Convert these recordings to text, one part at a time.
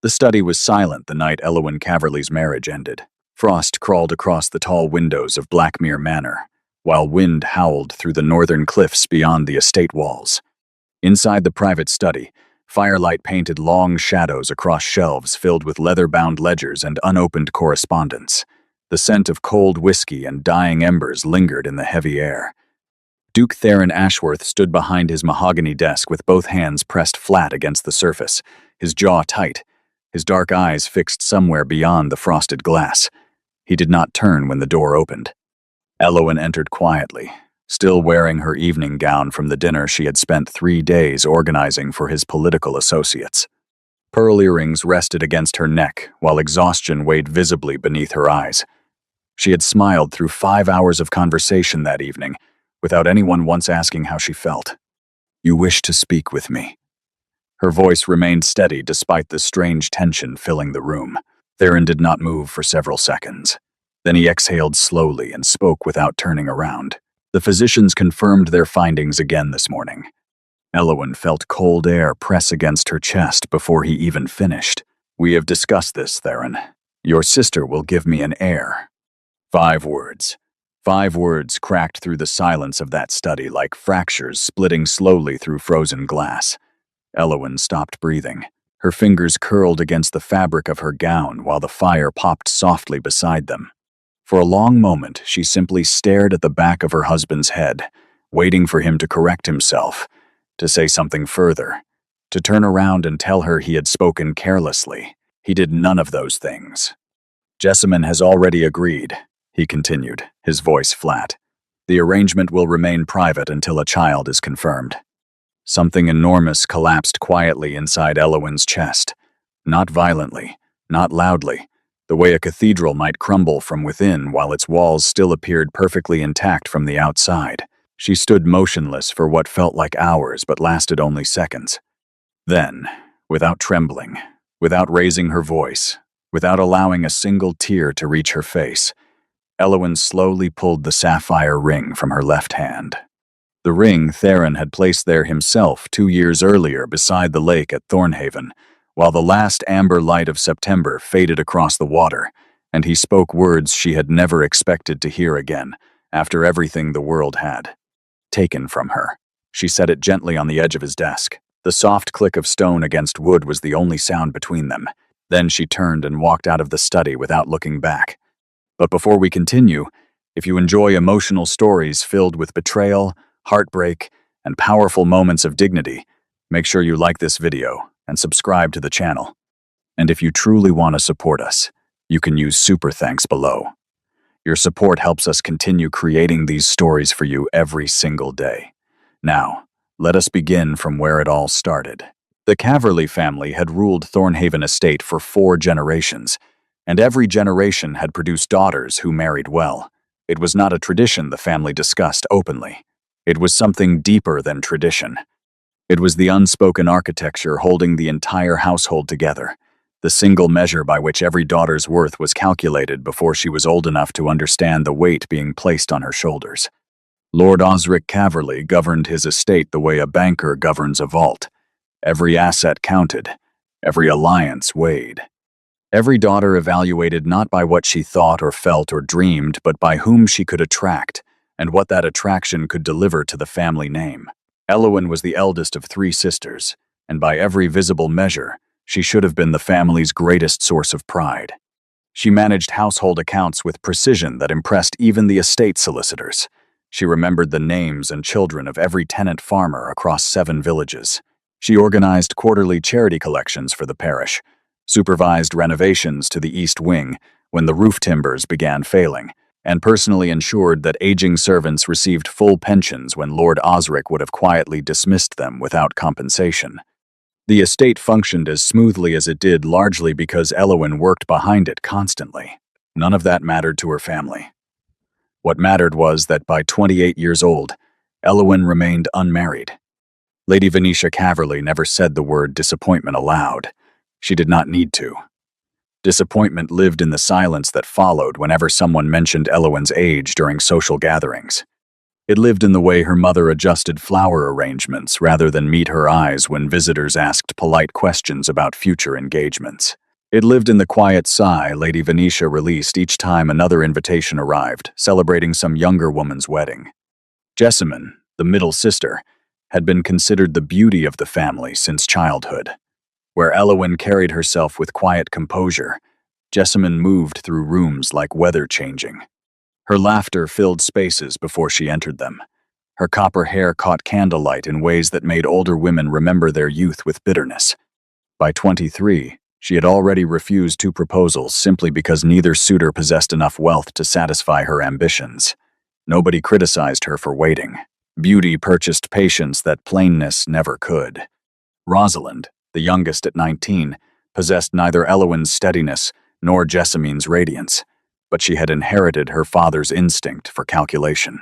The study was silent the night Elowyn Caverly's marriage ended. Frost crawled across the tall windows of Blackmere Manor, while wind howled through the northern cliffs beyond the estate walls. Inside the private study, firelight painted long shadows across shelves filled with leather-bound ledgers and unopened correspondence. The scent of cold whiskey and dying embers lingered in the heavy air. Duke Theron Ashworth stood behind his mahogany desk with both hands pressed flat against the surface, his jaw tight, his dark eyes fixed somewhere beyond the frosted glass. He did not turn when the door opened. Elowyn entered quietly, still wearing her evening gown from the dinner she had spent 3 days organizing for his political associates. Pearl earrings rested against her neck, while exhaustion weighed visibly beneath her eyes. She had smiled through 5 hours of conversation that evening, without anyone once asking how she felt. "You wish to speak with me?" Her voice remained steady despite the strange tension filling the room. Theron did not move for several seconds. Then he exhaled slowly and spoke without turning around. The physicians confirmed their findings again this morning. Elowyn felt cold air press against her chest before he even finished. "We have discussed this, Theron. Your sister will give me an heir." 5 words. 5 words cracked through the silence of that study like fractures splitting slowly through frozen glass. Elowyn stopped breathing. Her fingers curled against the fabric of her gown while the fire popped softly beside them. For a long moment, she simply stared at the back of her husband's head, waiting for him to correct himself, to say something further, to turn around and tell her he had spoken carelessly. He did none of those things. "Jessamine has already agreed," he continued, his voice flat. "The arrangement will remain private until a child is confirmed." Something enormous collapsed quietly inside Elowyn's chest. Not violently, not loudly, the way a cathedral might crumble from within while its walls still appeared perfectly intact from the outside. She stood motionless for what felt like hours but lasted only seconds. Then, without trembling, without raising her voice, without allowing a single tear to reach her face, Elowyn slowly pulled the sapphire ring from her left hand. The ring Theron had placed there himself 2 years earlier beside the lake at Thornhaven, while the last amber light of September faded across the water, and he spoke words she had never expected to hear again, after everything the world had taken from her. She set it gently on the edge of his desk. The soft click of stone against wood was the only sound between them. Then she turned and walked out of the study without looking back. But before we continue, if you enjoy emotional stories filled with betrayal, heartbreak, and powerful moments of dignity, make sure you like this video and subscribe to the channel. And if you truly want to support us, you can use super thanks below. Your support helps us continue creating these stories for you every single day. Now, let us begin from where it all started. The Caverly family had ruled Thornhaven Estate for 4 generations, and every generation had produced daughters who married well. It was not a tradition the family discussed openly. It was something deeper than tradition. It was the unspoken architecture holding the entire household together, the single measure by which every daughter's worth was calculated before she was old enough to understand the weight being placed on her shoulders. Lord Osric Caverly governed his estate the way a banker governs a vault. Every asset counted, every alliance weighed. Every daughter evaluated not by what she thought or felt or dreamed, but by whom she could attract, and what that attraction could deliver to the family name. Elowyn was the eldest of 3 sisters, and by every visible measure, she should have been the family's greatest source of pride. She managed household accounts with precision that impressed even the estate solicitors. She remembered the names and children of every tenant farmer across 7 villages. She organized quarterly charity collections for the parish, supervised renovations to the east wing when the roof timbers began failing, and personally ensured that aging servants received full pensions when Lord Osric would have quietly dismissed them without compensation. The estate functioned as smoothly as it did largely because Elowyn worked behind it constantly. None of that mattered to her family. What mattered was that by 28 years old, Elowyn remained unmarried. Lady Venetia Caverly never said the word disappointment aloud. She did not need to. Disappointment lived in the silence that followed whenever someone mentioned Elowyn's age during social gatherings. It lived in the way her mother adjusted flower arrangements rather than meet her eyes when visitors asked polite questions about future engagements. It lived in the quiet sigh Lady Venetia released each time another invitation arrived, celebrating some younger woman's wedding. Jessamine, the middle sister, had been considered the beauty of the family since childhood. Where Elowyn carried herself with quiet composure, Jessamine moved through rooms like weather changing. Her laughter filled spaces before she entered them. Her copper hair caught candlelight in ways that made older women remember their youth with bitterness. By 23, she had already refused 2 proposals simply because neither suitor possessed enough wealth to satisfy her ambitions. Nobody criticized her for waiting. Beauty purchased patience that plainness never could. Rosalind, the youngest at 19, possessed neither Elowyn's steadiness nor Jessamine's radiance, but she had inherited her father's instinct for calculation.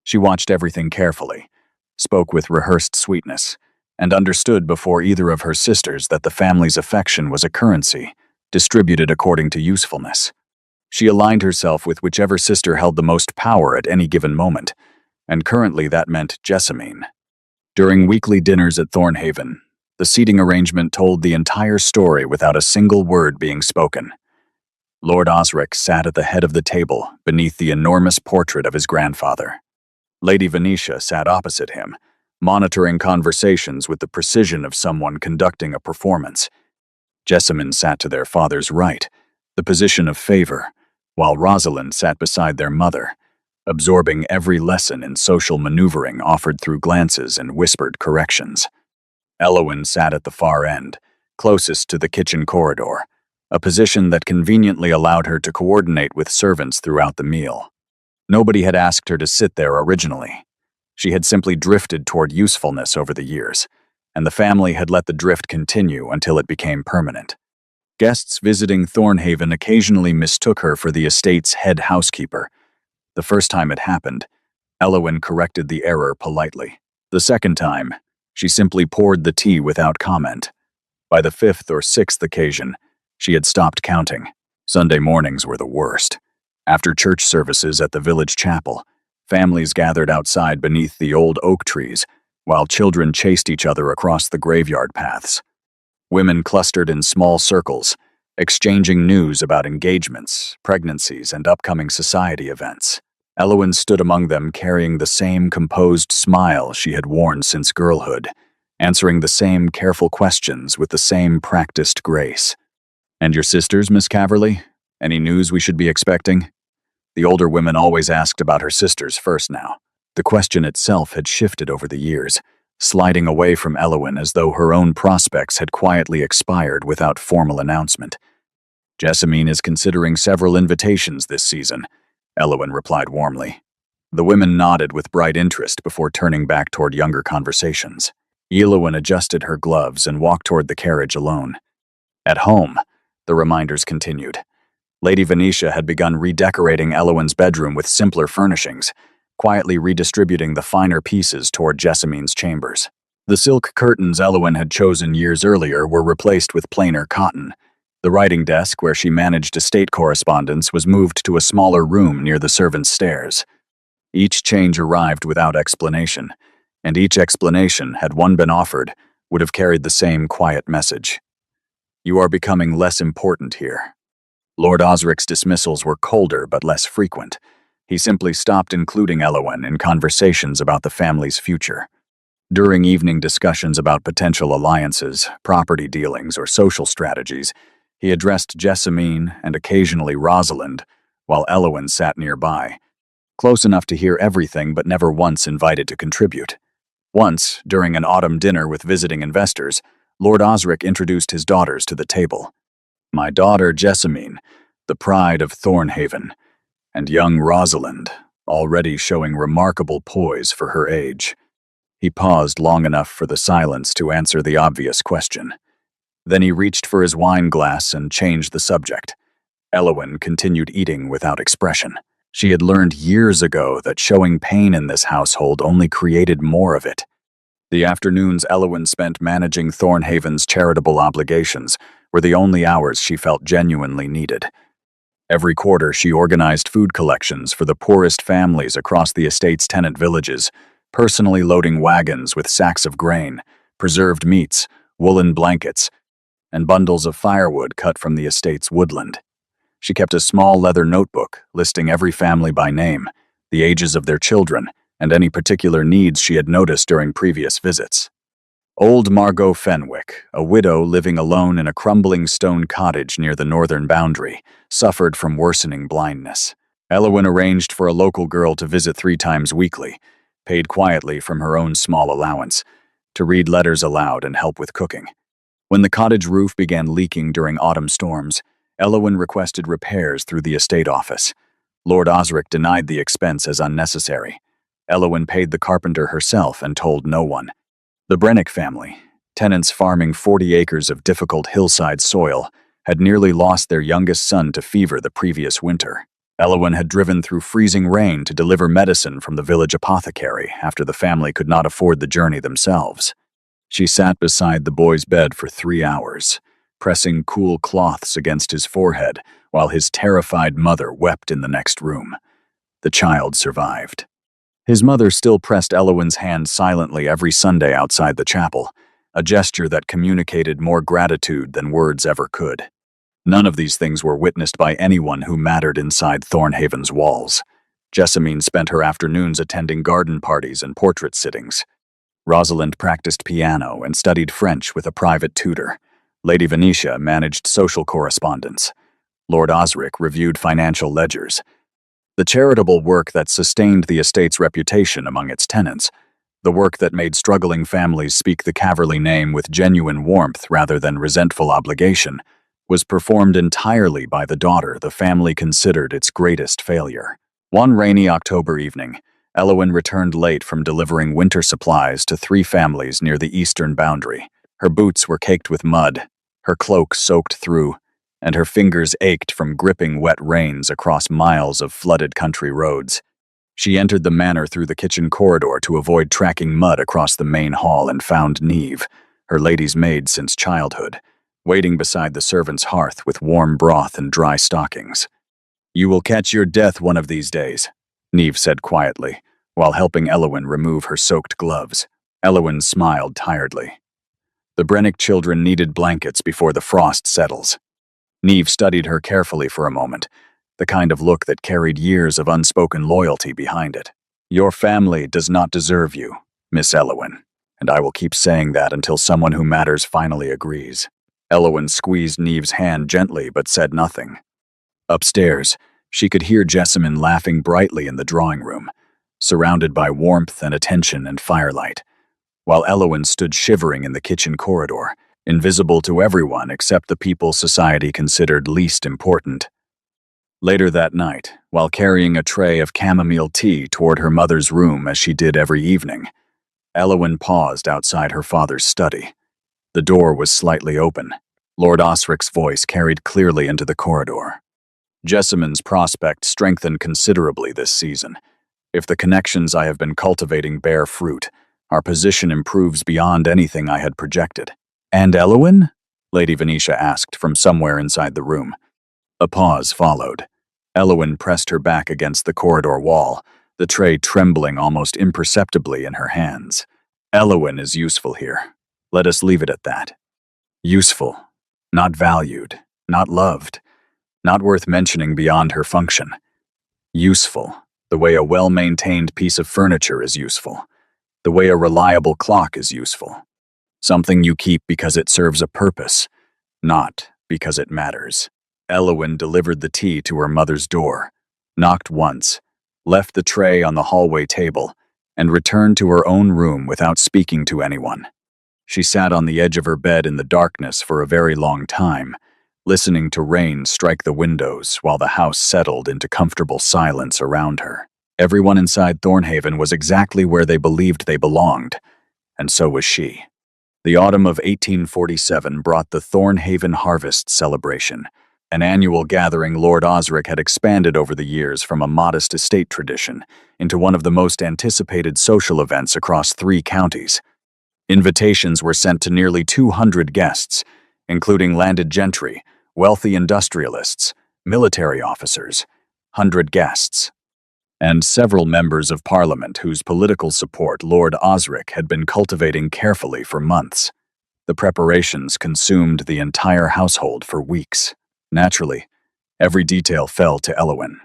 She watched everything carefully, spoke with rehearsed sweetness, and understood before either of her sisters that the family's affection was a currency, distributed according to usefulness. She aligned herself with whichever sister held the most power at any given moment, and currently that meant Jessamine. During weekly dinners at Thornhaven, the seating arrangement told the entire story without a single word being spoken. Lord Osric sat at the head of the table beneath the enormous portrait of his grandfather. Lady Venetia sat opposite him, monitoring conversations with the precision of someone conducting a performance. Jessamine sat to their father's right, the position of favor, while Rosalind sat beside their mother, absorbing every lesson in social maneuvering offered through glances and whispered corrections. Elowyn sat at the far end, closest to the kitchen corridor, a position that conveniently allowed her to coordinate with servants throughout the meal. Nobody had asked her to sit there originally. She had simply drifted toward usefulness over the years, and the family had let the drift continue until it became permanent. Guests visiting Thornhaven occasionally mistook her for the estate's head housekeeper. The first time it happened, Elowyn corrected the error politely. The second time, she simply poured the tea without comment. By the 5th or 6th occasion, she had stopped counting. Sunday mornings were the worst. After church services at the village chapel, families gathered outside beneath the old oak trees, while children chased each other across the graveyard paths. Women clustered in small circles, exchanging news about engagements, pregnancies, and upcoming society events. Elowyn stood among them carrying the same composed smile she had worn since girlhood, answering the same careful questions with the same practiced grace. "And your sisters, Miss Caverly? Any news we should be expecting?" The older women always asked about her sisters first now. The question itself had shifted over the years, sliding away from Elowyn as though her own prospects had quietly expired without formal announcement. "Jessamine is considering several invitations this season," Elowyn replied warmly. The women nodded with bright interest before turning back toward younger conversations. Elowyn adjusted her gloves and walked toward the carriage alone. At home, the reminders continued. Lady Venetia had begun redecorating Elowyn's bedroom with simpler furnishings, quietly redistributing the finer pieces toward Jessamine's chambers. The silk curtains Elowyn had chosen years earlier were replaced with plainer cotton. The writing desk where she managed estate correspondence was moved to a smaller room near the servants' stairs. Each change arrived without explanation, and each explanation, had one been offered, would have carried the same quiet message. "You are becoming less important here." Lord Osric's dismissals were colder but less frequent. He simply stopped including Elowyn in conversations about the family's future. During evening discussions about potential alliances, property dealings, or social strategies, he addressed Jessamine and occasionally Rosalind, while Elowyn sat nearby, close enough to hear everything but never once invited to contribute. Once, during an autumn dinner with visiting investors, Lord Osric introduced his daughters to the table. "My daughter Jessamine, the pride of Thornhaven, and young Rosalind, already showing remarkable poise for her age." He paused long enough for the silence to answer the obvious question. Then he reached for his wine glass and changed the subject. Elowyn continued eating without expression. She had learned years ago that showing pain in this household only created more of it. The afternoons Elowyn spent managing Thornhaven's charitable obligations were the only hours she felt genuinely needed. Every quarter, she organized food collections for the poorest families across the estate's tenant villages, personally loading wagons with sacks of grain, preserved meats, woolen blankets, and bundles of firewood cut from the estate's woodland. She kept a small leather notebook listing every family by name, the ages of their children, and any particular needs she had noticed during previous visits. Old Margot Fenwick, a widow living alone in a crumbling stone cottage near the northern boundary, suffered from worsening blindness. Elowyn arranged for a local girl to visit 3 times weekly, paid quietly from her own small allowance, to read letters aloud and help with cooking. When the cottage roof began leaking during autumn storms, Elowyn requested repairs through the estate office. Lord Osric denied the expense as unnecessary. Elowyn paid the carpenter herself and told no one. The Brennick family, tenants farming 40 acres of difficult hillside soil, had nearly lost their youngest son to fever the previous winter. Elowyn had driven through freezing rain to deliver medicine from the village apothecary after the family could not afford the journey themselves. She sat beside the boy's bed for 3 hours, pressing cool cloths against his forehead while his terrified mother wept in the next room. The child survived. His mother still pressed Elowyn's hand silently every Sunday outside the chapel, a gesture that communicated more gratitude than words ever could. None of these things were witnessed by anyone who mattered inside Thornhaven's walls. Jessamine spent her afternoons attending garden parties and portrait sittings. Rosalind practiced piano and studied French with a private tutor. Lady Venetia managed social correspondence. Lord Osric reviewed financial ledgers. The charitable work that sustained the estate's reputation among its tenants, the work that made struggling families speak the Caverly name with genuine warmth rather than resentful obligation, was performed entirely by the daughter the family considered its greatest failure. One rainy October evening, Elowyn returned late from delivering winter supplies to 3 families near the eastern boundary. Her boots were caked with mud, her cloak soaked through, and her fingers ached from gripping wet rains across miles of flooded country roads. She entered the manor through the kitchen corridor to avoid tracking mud across the main hall and found Neve, her lady's maid since childhood, waiting beside the servant's hearth with warm broth and dry stockings. "You will catch your death one of these days," Neve said quietly, while helping Elowyn remove her soaked gloves. Elowyn smiled tiredly. The Brennick children needed blankets before the frost settles. Neve studied her carefully for a moment, the kind of look that carried years of unspoken loyalty behind it. "Your family does not deserve you, Miss Elowyn, and I will keep saying that until someone who matters finally agrees." Elowyn squeezed Neve's hand gently but said nothing. Upstairs, she could hear Jessamine laughing brightly in the drawing room, surrounded by warmth and attention and firelight, while Elowyn stood shivering in the kitchen corridor, invisible to everyone except the people society considered least important. Later that night, while carrying a tray of chamomile tea toward her mother's room as she did every evening, Elowyn paused outside her father's study. The door was slightly open. Lord Osric's voice carried clearly into the corridor. "Jessamine's prospect strengthened considerably this season. If the connections I have been cultivating bear fruit, our position improves beyond anything I had projected." "And Elowyn?" Lady Venetia asked from somewhere inside the room. A pause followed. Elowyn pressed her back against the corridor wall, the tray trembling almost imperceptibly in her hands. "Elowyn is useful here. Let us leave it at that. Useful, not valued, not loved, not worth mentioning beyond her function. Useful, the way a well-maintained piece of furniture is useful, the way a reliable clock is useful. Something you keep because it serves a purpose, not because it matters." Elowyn delivered the tea to her mother's door, knocked once, left the tray on the hallway table, and returned to her own room without speaking to anyone. She sat on the edge of her bed in the darkness for a very long time, listening to rain strike the windows while the house settled into comfortable silence around her. Everyone inside Thornhaven was exactly where they believed they belonged, and so was she. The autumn of 1847 brought the Thornhaven Harvest Celebration, an annual gathering Lord Osric had expanded over the years from a modest estate tradition into one of the most anticipated social events across 3 counties. Invitations were sent to nearly 200 guests, including landed gentry, wealthy industrialists, military officers, 100 guests, and several members of Parliament whose political support Lord Osric had been cultivating carefully for months. The preparations consumed the entire household for weeks. Naturally, every detail fell to Elowyn.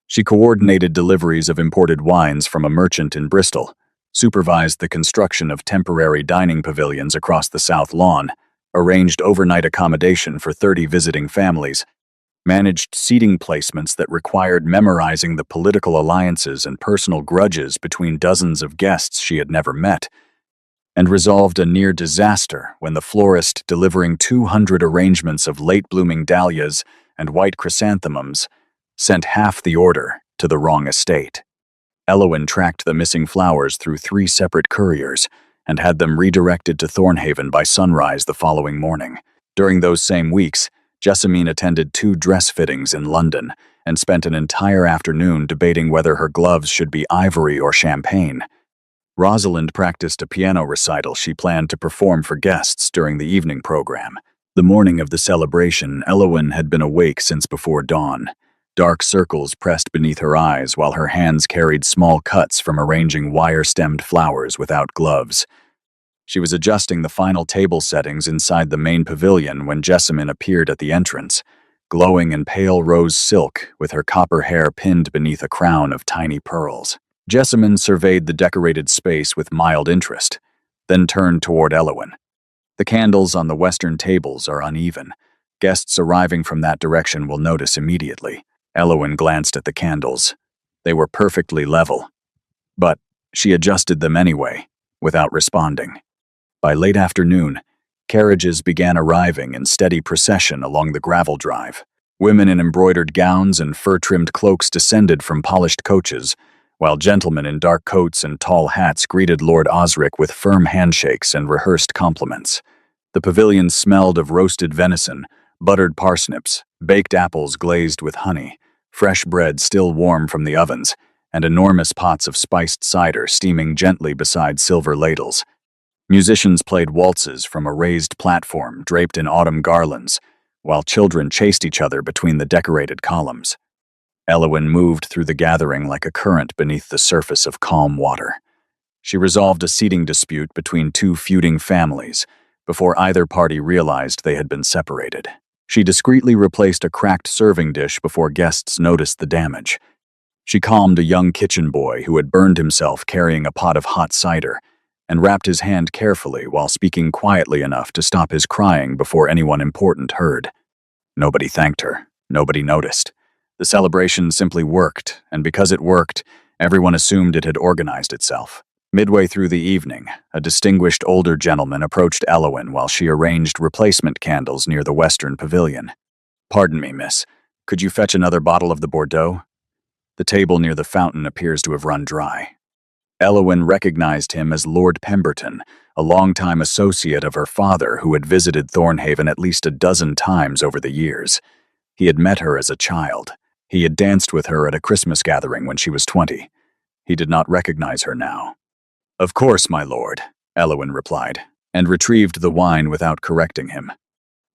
She coordinated deliveries of imported wines from a merchant in Bristol, supervised the construction of temporary dining pavilions across the South Lawn, arranged overnight accommodation for 30 visiting families, managed seating placements that required memorizing the political alliances and personal grudges between dozens of guests she had never met, and resolved a near disaster when the florist delivering 200 arrangements of late-blooming dahlias and white chrysanthemums sent half the order to the wrong estate. Elowyn tracked the missing flowers through 3 separate couriers and had them redirected to Thornhaven by sunrise the following morning. During those same weeks, Jessamine attended 2 dress fittings in London and spent an entire afternoon debating whether her gloves should be ivory or champagne. Rosalind practiced a piano recital she planned to perform for guests during the evening program. The morning of the celebration, Elowyn had been awake since before dawn. Dark circles pressed beneath her eyes while her hands carried small cuts from arranging wire-stemmed flowers without gloves. She was adjusting the final table settings inside the main pavilion when Jessamine appeared at the entrance, glowing in pale rose silk with her copper hair pinned beneath a crown of tiny pearls. Jessamine surveyed the decorated space with mild interest, then turned toward Elowyn. The candles on the western tables are uneven. Guests arriving from that direction will notice immediately. Elowyn glanced at the candles. They were perfectly level, but she adjusted them anyway, without responding. By late afternoon, carriages began arriving in steady procession along the gravel drive. Women in embroidered gowns and fur-trimmed cloaks descended from polished coaches, while gentlemen in dark coats and tall hats greeted Lord Osric with firm handshakes and rehearsed compliments. The pavilion smelled of roasted venison, buttered parsnips, baked apples glazed with honey, fresh bread still warm from the ovens, and enormous pots of spiced cider steaming gently beside silver ladles. Musicians played waltzes from a raised platform draped in autumn garlands, while children chased each other between the decorated columns. Elowyn moved through the gathering like a current beneath the surface of calm water. She resolved a seating dispute between 2 feuding families before either party realized they had been separated. She discreetly replaced a cracked serving dish before guests noticed the damage. She calmed a young kitchen boy who had burned himself carrying a pot of hot cider and wrapped his hand carefully while speaking quietly enough to stop his crying before anyone important heard. Nobody thanked her. Nobody noticed. The celebration simply worked, and because it worked, everyone assumed it had organized itself. Midway through the evening, a distinguished older gentleman approached Elowyn while she arranged replacement candles near the western pavilion. "Pardon me, miss. Could you fetch another bottle of the Bordeaux? The table near the fountain appears to have run dry." Elowyn recognized him as Lord Pemberton, a longtime associate of her father who had visited Thornhaven at least a dozen times over the years. He had met her as a child. He had danced with her at a Christmas gathering when she was 20. He did not recognize her now. "Of course, my lord," Elowyn replied, and retrieved the wine without correcting him.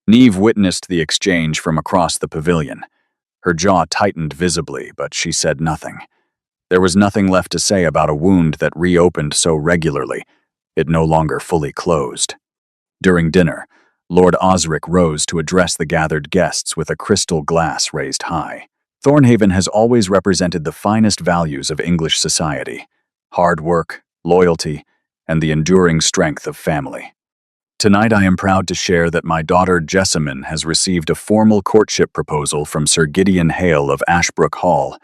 Niamh witnessed the exchange from across the pavilion. Her jaw tightened visibly, but she said nothing. There was nothing left to say about a wound that reopened so regularly, it no longer fully closed. During dinner, Lord Osric rose to address the gathered guests with a crystal glass raised high. Thornhaven has always represented the finest values of English society: hard work, loyalty, and the enduring strength of family. Tonight I am proud to share that my daughter Jessamine has received a formal courtship proposal from Sir Gideon Hale of Ashbrook Hall.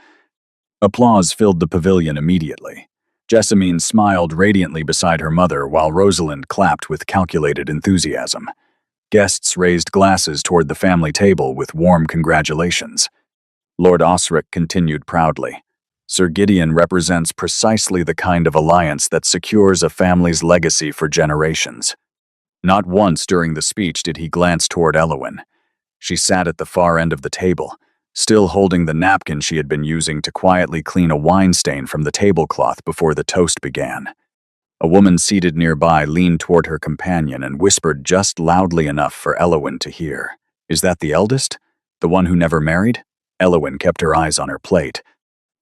Applause filled the pavilion immediately. Jessamine smiled radiantly beside her mother while Rosalind clapped with calculated enthusiasm. Guests raised glasses toward the family table with warm congratulations. Lord Osric continued proudly. "Sir Gideon represents precisely the kind of alliance that secures a family's legacy for generations." Not once during the speech did he glance toward Elowyn. She sat at the far end of the table, still holding the napkin she had been using to quietly clean a wine stain from the tablecloth before the toast began. A woman seated nearby leaned toward her companion and whispered just loudly enough for Elowyn to hear. "Is that the eldest? The one who never married?" Elowen kept her eyes on her plate.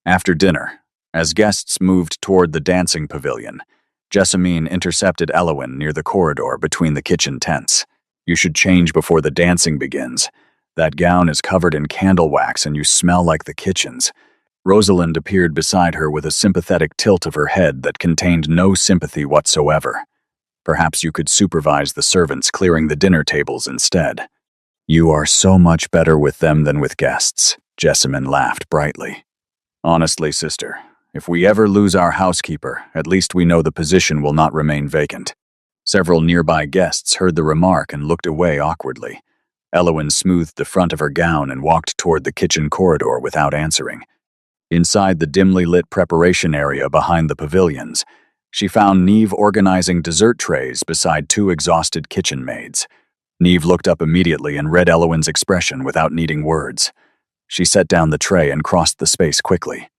After dinner, as guests moved toward the dancing pavilion, Jessamine intercepted Elowen near the corridor between the kitchen tents. "You should change before the dancing begins. That gown is covered in candle wax and you smell like the kitchens." Rosalind appeared beside her with a sympathetic tilt of her head that contained no sympathy whatsoever. "Perhaps you could supervise the servants clearing the dinner tables instead." "You are so much better with them than with guests," Jessamine laughed brightly. "Honestly, sister, if we ever lose our housekeeper, at least we know the position will not remain vacant." Several nearby guests heard the remark and looked away awkwardly. Elowen smoothed the front of her gown and walked toward the kitchen corridor without answering. Inside the dimly lit preparation area behind the pavilions, she found Neve organizing dessert trays beside two exhausted kitchen maids. Neve looked up immediately and read Elowen's expression without needing words. She set down the tray and crossed the space quickly.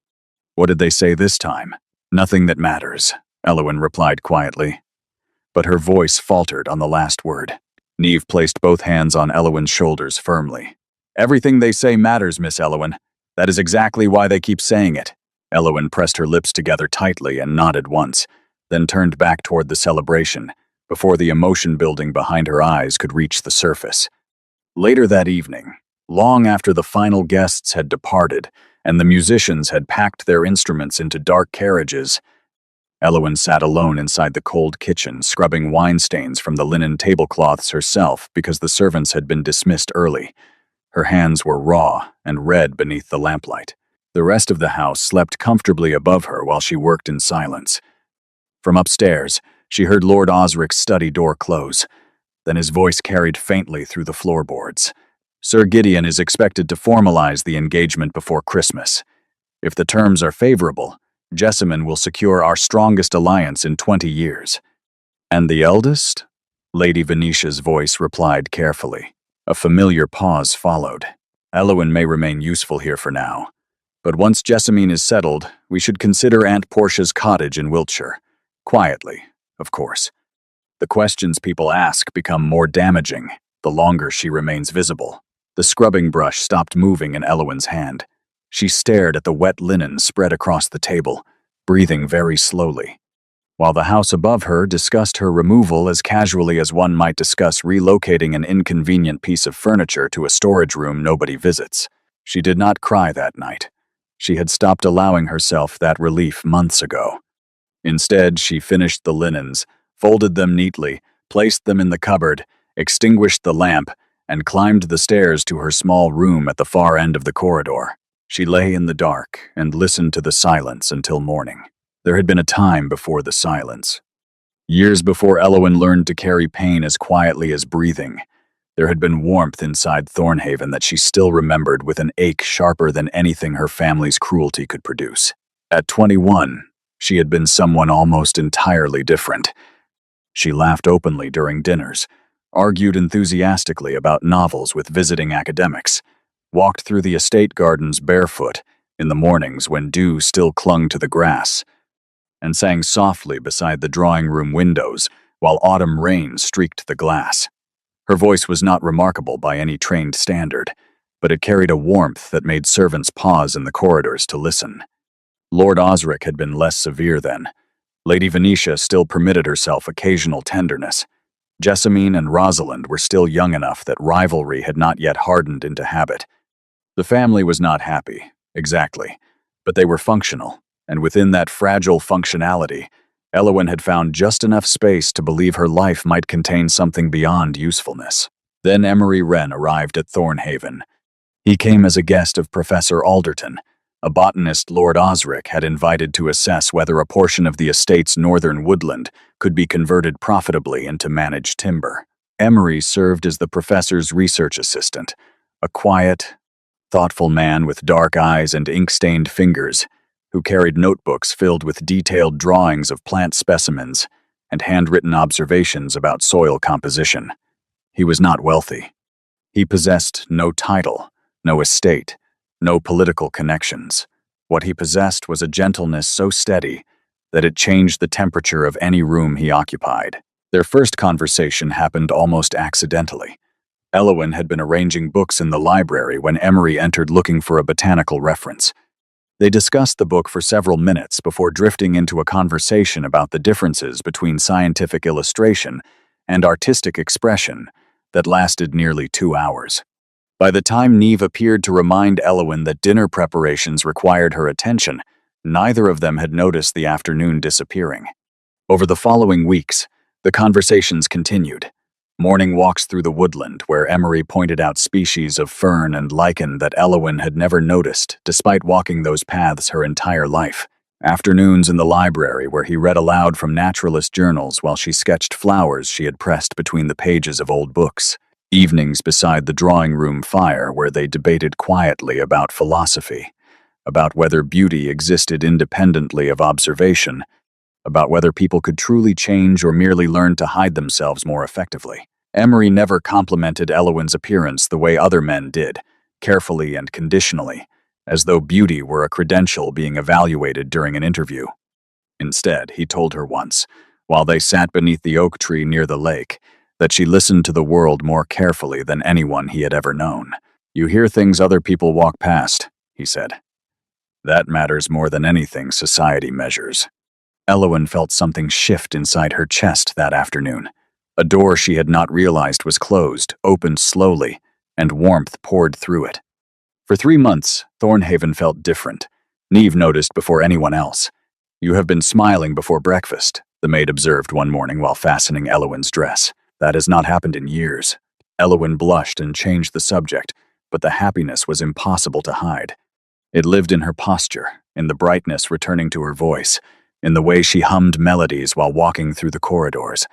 "What did they say this time?" "Nothing that matters," Elowen replied quietly. But her voice faltered on the last word. Neve placed both hands on Elowen's shoulders firmly. "Everything they say matters, Miss Elowen. That is exactly why they keep saying it." Elowen pressed her lips together tightly and nodded once, then turned back toward the celebration, before the emotion building behind her eyes could reach the surface. Later that evening, long after the final guests had departed and the musicians had packed their instruments into dark carriages, Elowen sat alone inside the cold kitchen, scrubbing wine stains from the linen tablecloths herself because the servants had been dismissed early. Her hands were raw and red beneath the lamplight. The rest of the house slept comfortably above her while she worked in silence. From upstairs, she heard Lord Osric's study door close. Then his voice carried faintly through the floorboards. "Sir Gideon is expected to formalize the engagement before Christmas. If the terms are favorable, Jessamine will secure our strongest alliance in 20 years. "And the eldest?" Lady Venetia's voice replied carefully. A familiar pause followed. "Elowen may remain useful here for now. But once Jessamine is settled, we should consider Aunt Portia's cottage in Wiltshire. Quietly, of course. The questions people ask become more damaging the longer she remains visible." The scrubbing brush stopped moving in Elowen's hand. She stared at the wet linen spread across the table, breathing very slowly, while the house above her discussed her removal as casually as one might discuss relocating an inconvenient piece of furniture to a storage room nobody visits. She did not cry that night. She had stopped allowing herself that relief months ago. Instead, she finished the linens, folded them neatly, placed them in the cupboard, extinguished the lamp, and climbed the stairs to her small room at the far end of the corridor. She lay in the dark and listened to the silence until morning. There had been a time before the silence. Years before Elowen learned to carry pain as quietly as breathing, there had been warmth inside Thornhaven that she still remembered with an ache sharper than anything her family's cruelty could produce. At 21, she had been someone almost entirely different. She laughed openly during dinners, argued enthusiastically about novels with visiting academics, walked through the estate gardens barefoot in the mornings when dew still clung to the grass, and sang softly beside the drawing room windows while autumn rain streaked the glass. Her voice was not remarkable by any trained standard, but it carried a warmth that made servants pause in the corridors to listen. Lord Osric had been less severe then. Lady Venetia still permitted herself occasional tenderness. Jessamine and Rosalind were still young enough that rivalry had not yet hardened into habit. The family was not happy, exactly, but they were functional, and within that fragile functionality, Elowen had found just enough space to believe her life might contain something beyond usefulness. Then Emery Wren arrived at Thornhaven. He came as a guest of Professor Alderton, a botanist Lord Osric had invited to assess whether a portion of the estate's northern woodland could be converted profitably into managed timber. Emery served as the professor's research assistant, a quiet, thoughtful man with dark eyes and ink-stained fingers, who carried notebooks filled with detailed drawings of plant specimens and handwritten observations about soil composition. He was not wealthy. He possessed no title, no estate, no political connections. What he possessed was a gentleness so steady that it changed the temperature of any room he occupied. Their first conversation happened almost accidentally. Elowyn had been arranging books in the library when Emery entered looking for a botanical reference. They discussed the book for several minutes before drifting into a conversation about the differences between scientific illustration and artistic expression that lasted nearly 2 hours. By the time Neve appeared to remind Elowyn that dinner preparations required her attention, neither of them had noticed the afternoon disappearing. Over the following weeks, the conversations continued. Morning walks through the woodland, where Emery pointed out species of fern and lichen that Elowyn had never noticed, despite walking those paths her entire life. Afternoons in the library, where he read aloud from naturalist journals while she sketched flowers she had pressed between the pages of old books. Evenings beside the drawing room fire, where they debated quietly about philosophy, about whether beauty existed independently of observation, about whether people could truly change or merely learn to hide themselves more effectively. Emery never complimented Elowyn's appearance the way other men did, carefully and conditionally, as though beauty were a credential being evaluated during an interview. Instead, he told her once, while they sat beneath the oak tree near the lake, that she listened to the world more carefully than anyone he had ever known. "You hear things other people walk past," he said. "That matters more than anything society measures." Elowyn felt something shift inside her chest that afternoon. A door she had not realized was closed, opened slowly, and warmth poured through it. For 3 months, Thornhaven felt different. Neve noticed before anyone else. "You have been smiling before breakfast," the maid observed one morning while fastening Elowyn's dress. "That has not happened in years." Elowyn blushed and changed the subject, but the happiness was impossible to hide. It lived in her posture, in the brightness returning to her voice, in the way she hummed melodies while walking through the corridors.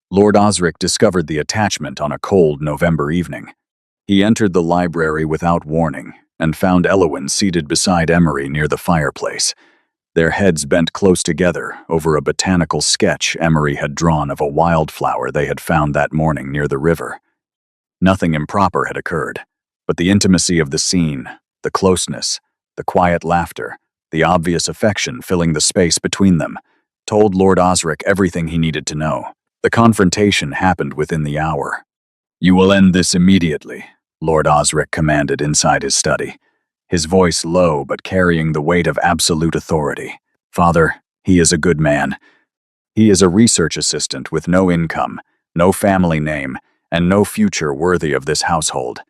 Lord Osric discovered the attachment on a cold November evening. He entered the library without warning and found Elowyn seated beside Emery near the fireplace, their heads bent close together over a botanical sketch Emery had drawn of a wildflower they had found that morning near the river. Nothing improper had occurred, but the intimacy of the scene, the closeness, the quiet laughter, the obvious affection filling the space between them, told Lord Osric everything he needed to know. The confrontation happened within the hour. "You will end this immediately," Lord Osric commanded inside his study, his voice low but carrying the weight of absolute authority. "Father, he is a good man. He is a research assistant with no income, no family name, and no future worthy of this household.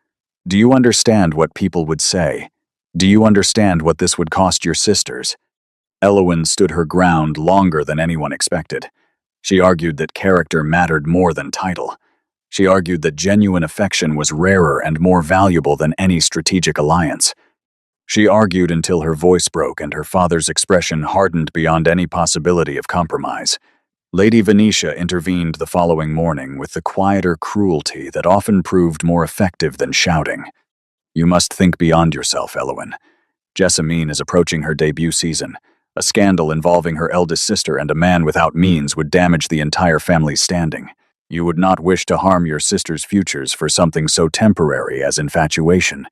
Do you understand what people would say? Do you understand what this would cost your sisters?" Elowyn stood her ground longer than anyone expected. She argued that character mattered more than title. She argued that genuine affection was rarer and more valuable than any strategic alliance. She argued until her voice broke and her father's expression hardened beyond any possibility of compromise. Lady Venetia intervened the following morning with the quieter cruelty that often proved more effective than shouting. "You must think beyond yourself, Elowyn. Jessamine is approaching her debut season. A scandal involving her eldest sister and a man without means would damage the entire family's standing. You would not wish to harm your sister's futures for something so temporary as infatuation."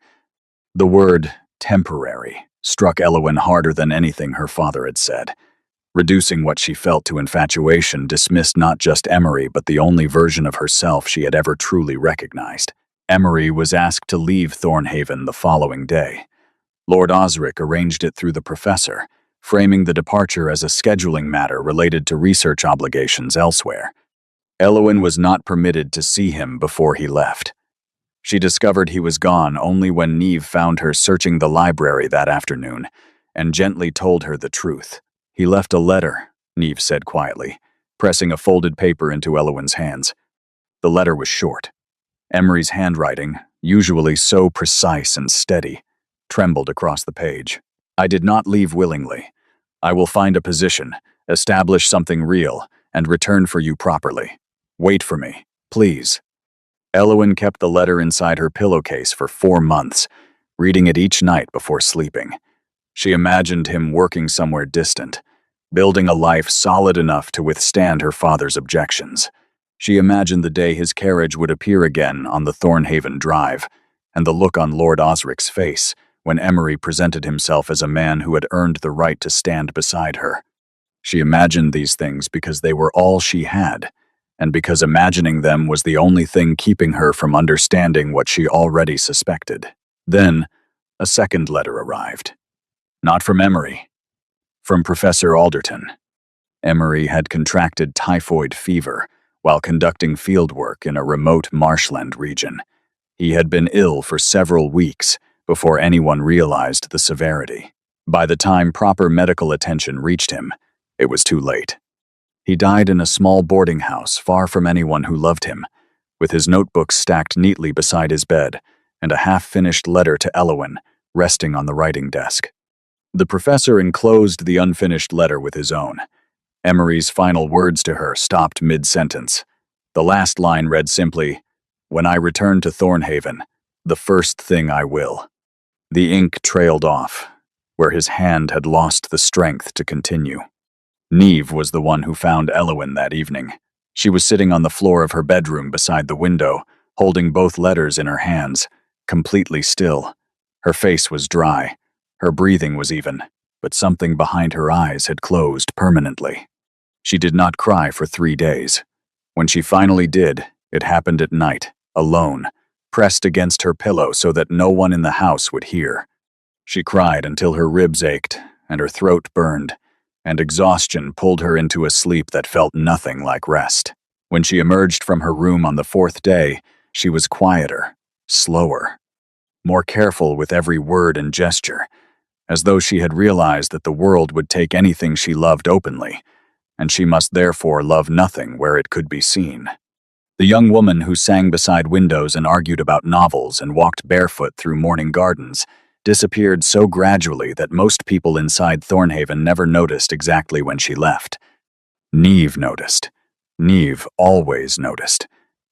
The word temporary struck Elowyn harder than anything her father had said. Reducing what she felt to infatuation dismissed not just Emery but the only version of herself she had ever truly recognized. Emery was asked to leave Thornhaven the following day. Lord Osric arranged it through the professor, framing the departure as a scheduling matter related to research obligations elsewhere. Elowyn was not permitted to see him before he left. She discovered he was gone only when Neve found her searching the library that afternoon and gently told her the truth. "He left a letter," Neve said quietly, pressing a folded paper into Elowyn's hands. The letter was short. Emery's handwriting, usually so precise and steady, trembled across the page. "I did not leave willingly. I will find a position, establish something real, and return for you properly. Wait for me, please." Elowyn kept the letter inside her pillowcase for 4 months, reading it each night before sleeping. She imagined him working somewhere distant, building a life solid enough to withstand her father's objections. She imagined the day his carriage would appear again on the Thornhaven Drive, and the look on Lord Osric's face when Emery presented himself as a man who had earned the right to stand beside her. She imagined these things because they were all she had, and because imagining them was the only thing keeping her from understanding what she already suspected. Then, a second letter arrived. Not from Emery, from Professor Alderton. Emery had contracted typhoid fever while conducting fieldwork in a remote marshland region. He had been ill for several weeks before anyone realized the severity. By the time proper medical attention reached him, it was too late. He died in a small boarding house far from anyone who loved him, with his notebooks stacked neatly beside his bed and a half-finished letter to Elowin resting on the writing desk. The professor enclosed the unfinished letter with his own. Emery's final words to her stopped mid-sentence. The last line read simply, "When I return to Thornhaven, the first thing I will." The ink trailed off, where his hand had lost the strength to continue. Neve was the one who found Elowin that evening. She was sitting on the floor of her bedroom beside the window, holding both letters in her hands, completely still. Her face was dry. Her breathing was even, but something behind her eyes had closed permanently. She did not cry for 3 days. When she finally did, it happened at night, alone, pressed against her pillow so that no one in the house would hear. She cried until her ribs ached and her throat burned, and exhaustion pulled her into a sleep that felt nothing like rest. When she emerged from her room on the 4th day, she was quieter, slower, more careful with every word and gesture, as though she had realized that the world would take anything she loved openly, and she must therefore love nothing where it could be seen. The young woman who sang beside windows and argued about novels and walked barefoot through morning gardens disappeared so gradually that most people inside Thornhaven never noticed exactly when she left. Neve noticed. Neve always noticed.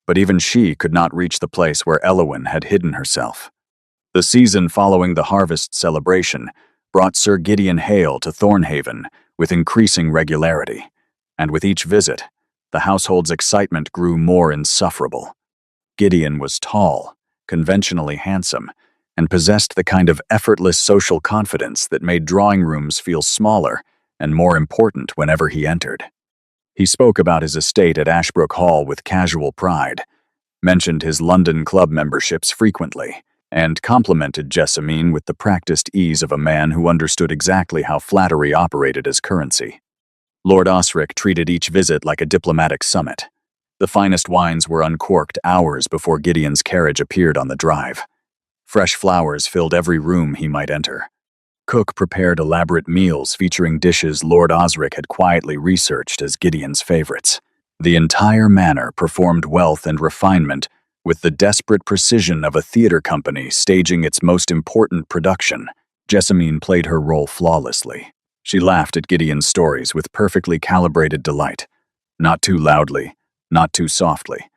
But even she could not reach the place where Elowin had hidden herself. The season following the harvest celebration brought Sir Gideon Hale to Thornhaven with increasing regularity, and with each visit, the household's excitement grew more insufferable. Gideon was tall, conventionally handsome, and possessed the kind of effortless social confidence that made drawing rooms feel smaller and more important whenever he entered. He spoke about his estate at Ashbrook Hall with casual pride, mentioned his London club memberships frequently, and complimented Jessamine with the practiced ease of a man who understood exactly how flattery operated as currency. Lord Osric treated each visit like a diplomatic summit. The finest wines were uncorked hours before Gideon's carriage appeared on the drive. Fresh flowers filled every room he might enter. Cook prepared elaborate meals featuring dishes Lord Osric had quietly researched as Gideon's favorites. The entire manor performed wealth and refinement with the desperate precision of a theater company staging its most important production. Jessamine played her role flawlessly. She laughed at Gideon's stories with perfectly calibrated delight. Not too loudly, not too softly,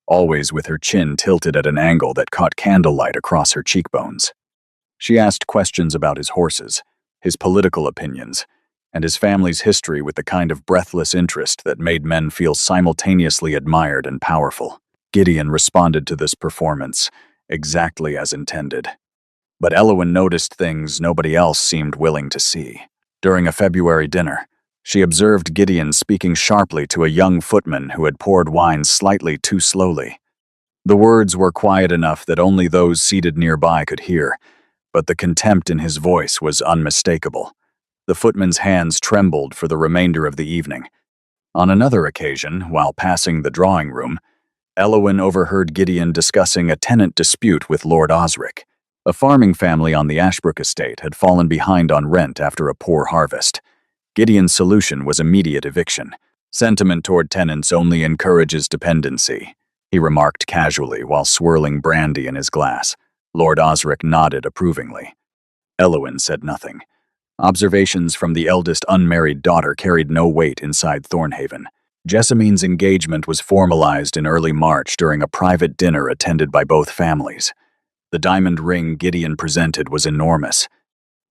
always with her chin tilted at an angle that caught candlelight across her cheekbones. She asked questions about his horses, his political opinions, and his family's history with the kind of breathless interest that made men feel simultaneously admired and powerful. Gideon responded to this performance exactly as intended. But Elowin noticed things nobody else seemed willing to see. During a February dinner, she observed Gideon speaking sharply to a young footman who had poured wine slightly too slowly. The words were quiet enough that only those seated nearby could hear, but the contempt in his voice was unmistakable. The footman's hands trembled for the remainder of the evening. On another occasion, while passing the drawing room, Elowin overheard Gideon discussing a tenant dispute with Lord Osric. A farming family on the Ashbrook estate had fallen behind on rent after a poor harvest. Gideon's solution was immediate eviction. "Sentiment toward tenants only encourages dependency," he remarked casually while swirling brandy in his glass. Lord Osric nodded approvingly. Elowin said nothing. Observations from the eldest unmarried daughter carried no weight inside Thornhaven. Jessamine's engagement was formalized in early March during a private dinner attended by both families. The diamond ring Gideon presented was enormous.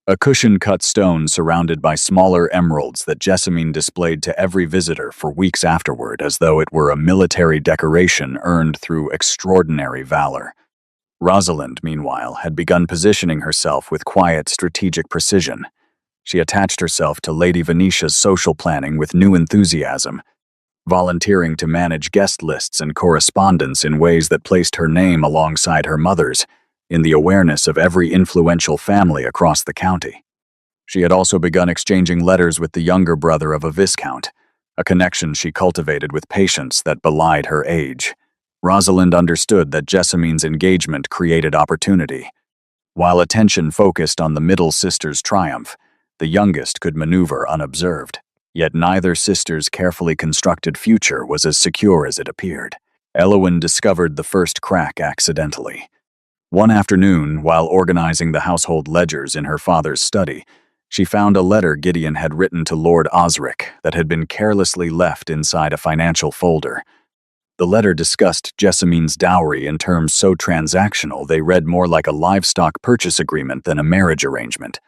A cushion-cut stone surrounded by smaller emeralds that Jessamine displayed to every visitor for weeks afterward as though it were a military decoration earned through extraordinary valor. Rosalind, meanwhile, had begun positioning herself with quiet, strategic precision. She attached herself to Lady Venetia's social planning with new enthusiasm. volunteering to manage guest lists and correspondence in ways that placed her name alongside her mother's, in the awareness of every influential family across the county. She had also begun exchanging letters with the younger brother of a viscount, a connection she cultivated with patience that belied her age. Rosalind understood that Jessamine's engagement created opportunity. While attention focused on the middle sister's triumph, the youngest could maneuver unobserved. Yet neither sister's carefully constructed future was as secure as it appeared. Elowyn discovered the first crack accidentally. One afternoon, while organizing the household ledgers in her father's study, she found a letter Gideon had written to Lord Osric that had been carelessly left inside a financial folder. The letter discussed Jessamine's dowry in terms so transactional they read more like a livestock purchase agreement than a marriage arrangement.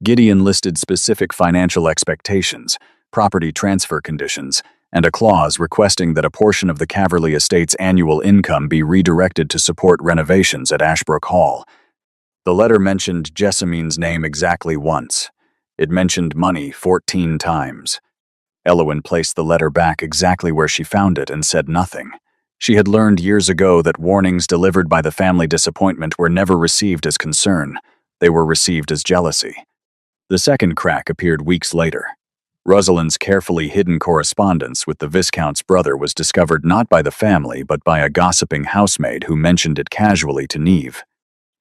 Gideon listed specific financial expectations, property transfer conditions, and a clause requesting that a portion of the Caverly estate's annual income be redirected to support renovations at Ashbrook Hall. The letter mentioned Jessamine's name exactly once. It mentioned money 14 times. Elowyn placed the letter back exactly where she found it and said nothing. She had learned years ago that warnings delivered by the family disappointment were never received as concern. They were received as jealousy. The second crack appeared weeks later. Rosalind's carefully hidden correspondence with the Viscount's brother was discovered not by the family but by a gossiping housemaid who mentioned it casually to Neve.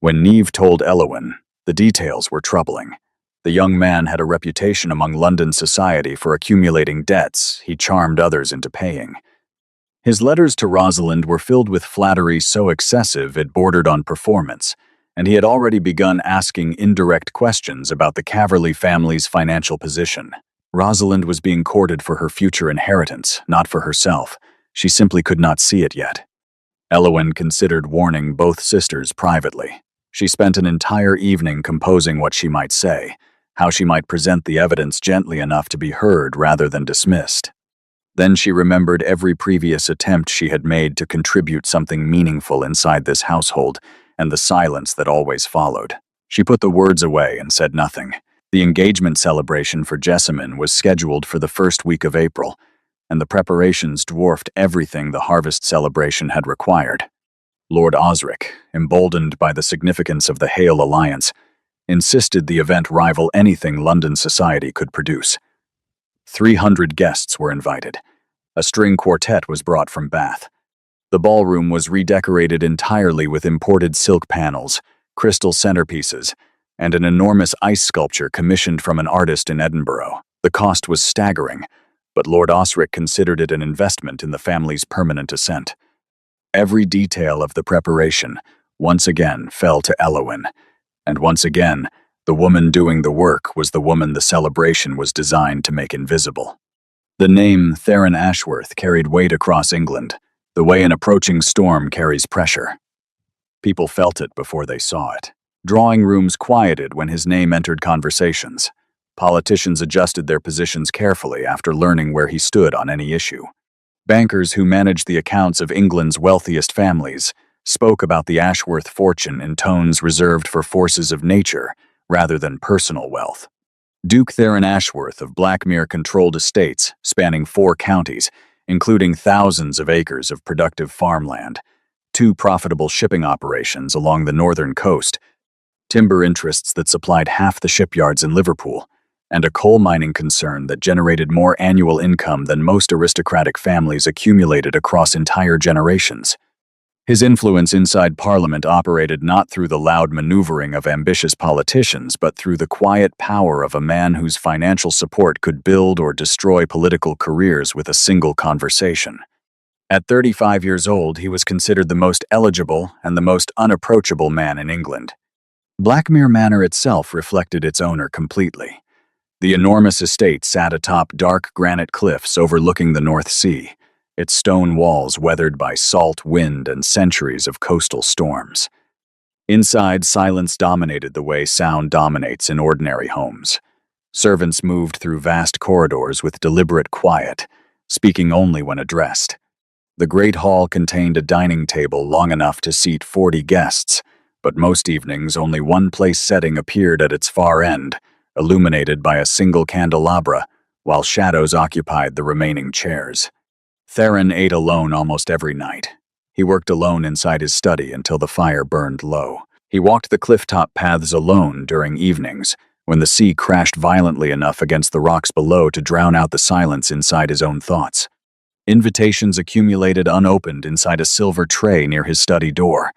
When Neve told Elowyn, the details were troubling. The young man had a reputation among London society for accumulating debts he charmed others into paying. His letters to Rosalind were filled with flattery so excessive it bordered on performance, and he had already begun asking indirect questions about the Caverly family's financial position. Rosalind was being courted for her future inheritance, not for herself. She simply could not see it yet. Elowyn considered warning both sisters privately. She spent an entire evening composing what she might say, how she might present the evidence gently enough to be heard rather than dismissed. Then she remembered every previous attempt she had made to contribute something meaningful inside this household, and the silence that always followed. She put the words away and said nothing. The engagement celebration for Jessamine was scheduled for the first week of April, and the preparations dwarfed everything the harvest celebration had required. Lord Osric, emboldened by the significance of the Hale alliance, insisted the event rival anything London society could produce. 300 guests were invited. A string quartet was brought from Bath. The ballroom was redecorated entirely with imported silk panels, crystal centerpieces, and an enormous ice sculpture commissioned from an artist in Edinburgh. The cost was staggering, but Lord Osric considered it an investment in the family's permanent ascent. Every detail of the preparation, once again, fell to Elowyn, and once again, the woman doing the work was the woman the celebration was designed to make invisible. The name Theron Ashworth carried weight across England, the way an approaching storm carries pressure. People felt it before they saw it. Drawing rooms quieted when his name entered conversations. Politicians adjusted their positions carefully after learning where he stood on any issue. Bankers who managed the accounts of England's wealthiest families spoke about the Ashworth fortune in tones reserved for forces of nature rather than personal wealth. Duke Theron Ashworth of Blackmere-controlled estates spanning 4 counties, including thousands of acres of productive farmland, 2 profitable shipping operations along the northern coast, timber interests that supplied half the shipyards in Liverpool, and a coal mining concern that generated more annual income than most aristocratic families accumulated across entire generations. His influence inside Parliament operated not through the loud maneuvering of ambitious politicians, but through the quiet power of a man whose financial support could build or destroy political careers with a single conversation. At 35 years old, he was considered the most eligible and the most unapproachable man in England. Blackmere Manor itself reflected its owner completely. The enormous estate sat atop dark granite cliffs overlooking the North Sea, its stone walls weathered by salt wind and centuries of coastal storms. Inside, silence dominated the way sound dominates in ordinary homes. Servants moved through vast corridors with deliberate quiet, speaking only when addressed. The great hall contained a dining table long enough to seat 40 guests, but most evenings only one place setting appeared at its far end, illuminated by a single candelabra, while shadows occupied the remaining chairs. Theron ate alone almost every night. He worked alone inside his study until the fire burned low. He walked the clifftop paths alone during evenings, when the sea crashed violently enough against the rocks below to drown out the silence inside his own thoughts. Invitations accumulated unopened inside a silver tray near his study door.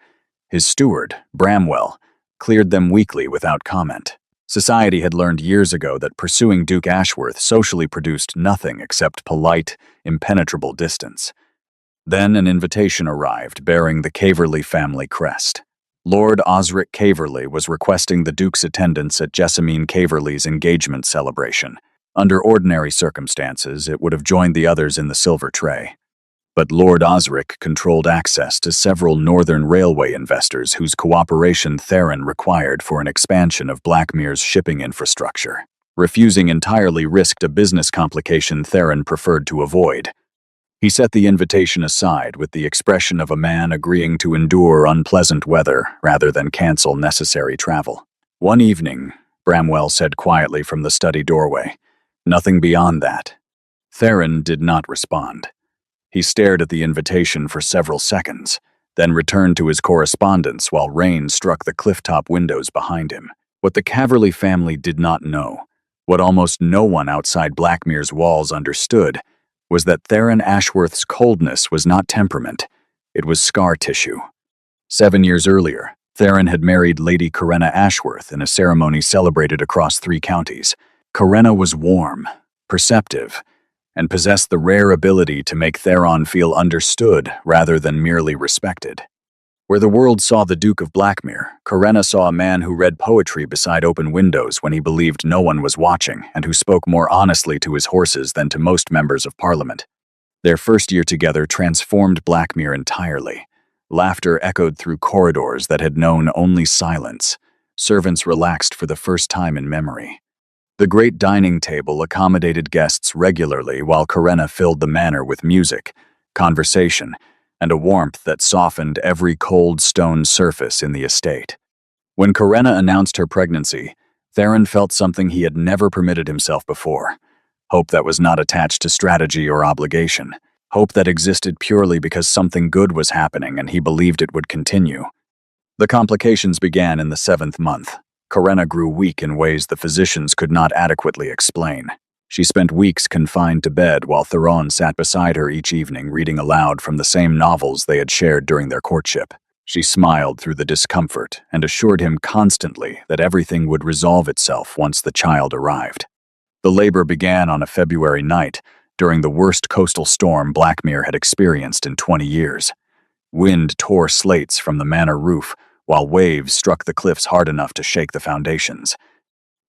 His steward, Bramwell, cleared them weekly without comment. Society had learned years ago that pursuing Duke Ashworth socially produced nothing except polite, impenetrable distance. Then an invitation arrived bearing the Caverley family crest. Lord Osric Caverley was requesting the Duke's attendance at Jessamine Caverley's engagement celebration. Under ordinary circumstances, it would have joined the others in the silver tray. But Lord Osric controlled access to several Northern Railway investors whose cooperation Theron required for an expansion of Blackmere's shipping infrastructure. Refusing entirely risked a business complication Theron preferred to avoid. He set the invitation aside with the expression of a man agreeing to endure unpleasant weather rather than cancel necessary travel. One evening, Bramwell said quietly from the study doorway, "Nothing beyond that." Theron did not respond. He stared at the invitation for several seconds, then returned to his correspondence while rain struck the clifftop windows behind him. What the Caverley family did not know, what almost no one outside Blackmere's walls understood, was that Theron Ashworth's coldness was not temperament, it was scar tissue. 7 years earlier, Theron had married Lady Corinna Ashworth in a ceremony celebrated across 3 counties. Corinna was warm, perceptive, and possessed the rare ability to make Theron feel understood rather than merely respected. Where the world saw the Duke of Blackmere, Corinna saw a man who read poetry beside open windows when he believed no one was watching and who spoke more honestly to his horses than to most members of Parliament. Their first year together transformed Blackmere entirely. Laughter echoed through corridors that had known only silence. Servants relaxed for the first time in memory. The great dining table accommodated guests regularly while Corinna filled the manor with music, conversation, and a warmth that softened every cold stone surface in the estate. When Corinna announced her pregnancy, Theron felt something he had never permitted himself before. Hope that was not attached to strategy or obligation. Hope that existed purely because something good was happening and he believed it would continue. The complications began in the 7th month. Corinna grew weak in ways the physicians could not adequately explain. She spent weeks confined to bed while Theron sat beside her each evening reading aloud from the same novels they had shared during their courtship. She smiled through the discomfort and assured him constantly that everything would resolve itself once the child arrived. The labor began on a February night during the worst coastal storm Blackmere had experienced in 20 years. Wind tore slates from the manor roof, while waves struck the cliffs hard enough to shake the foundations.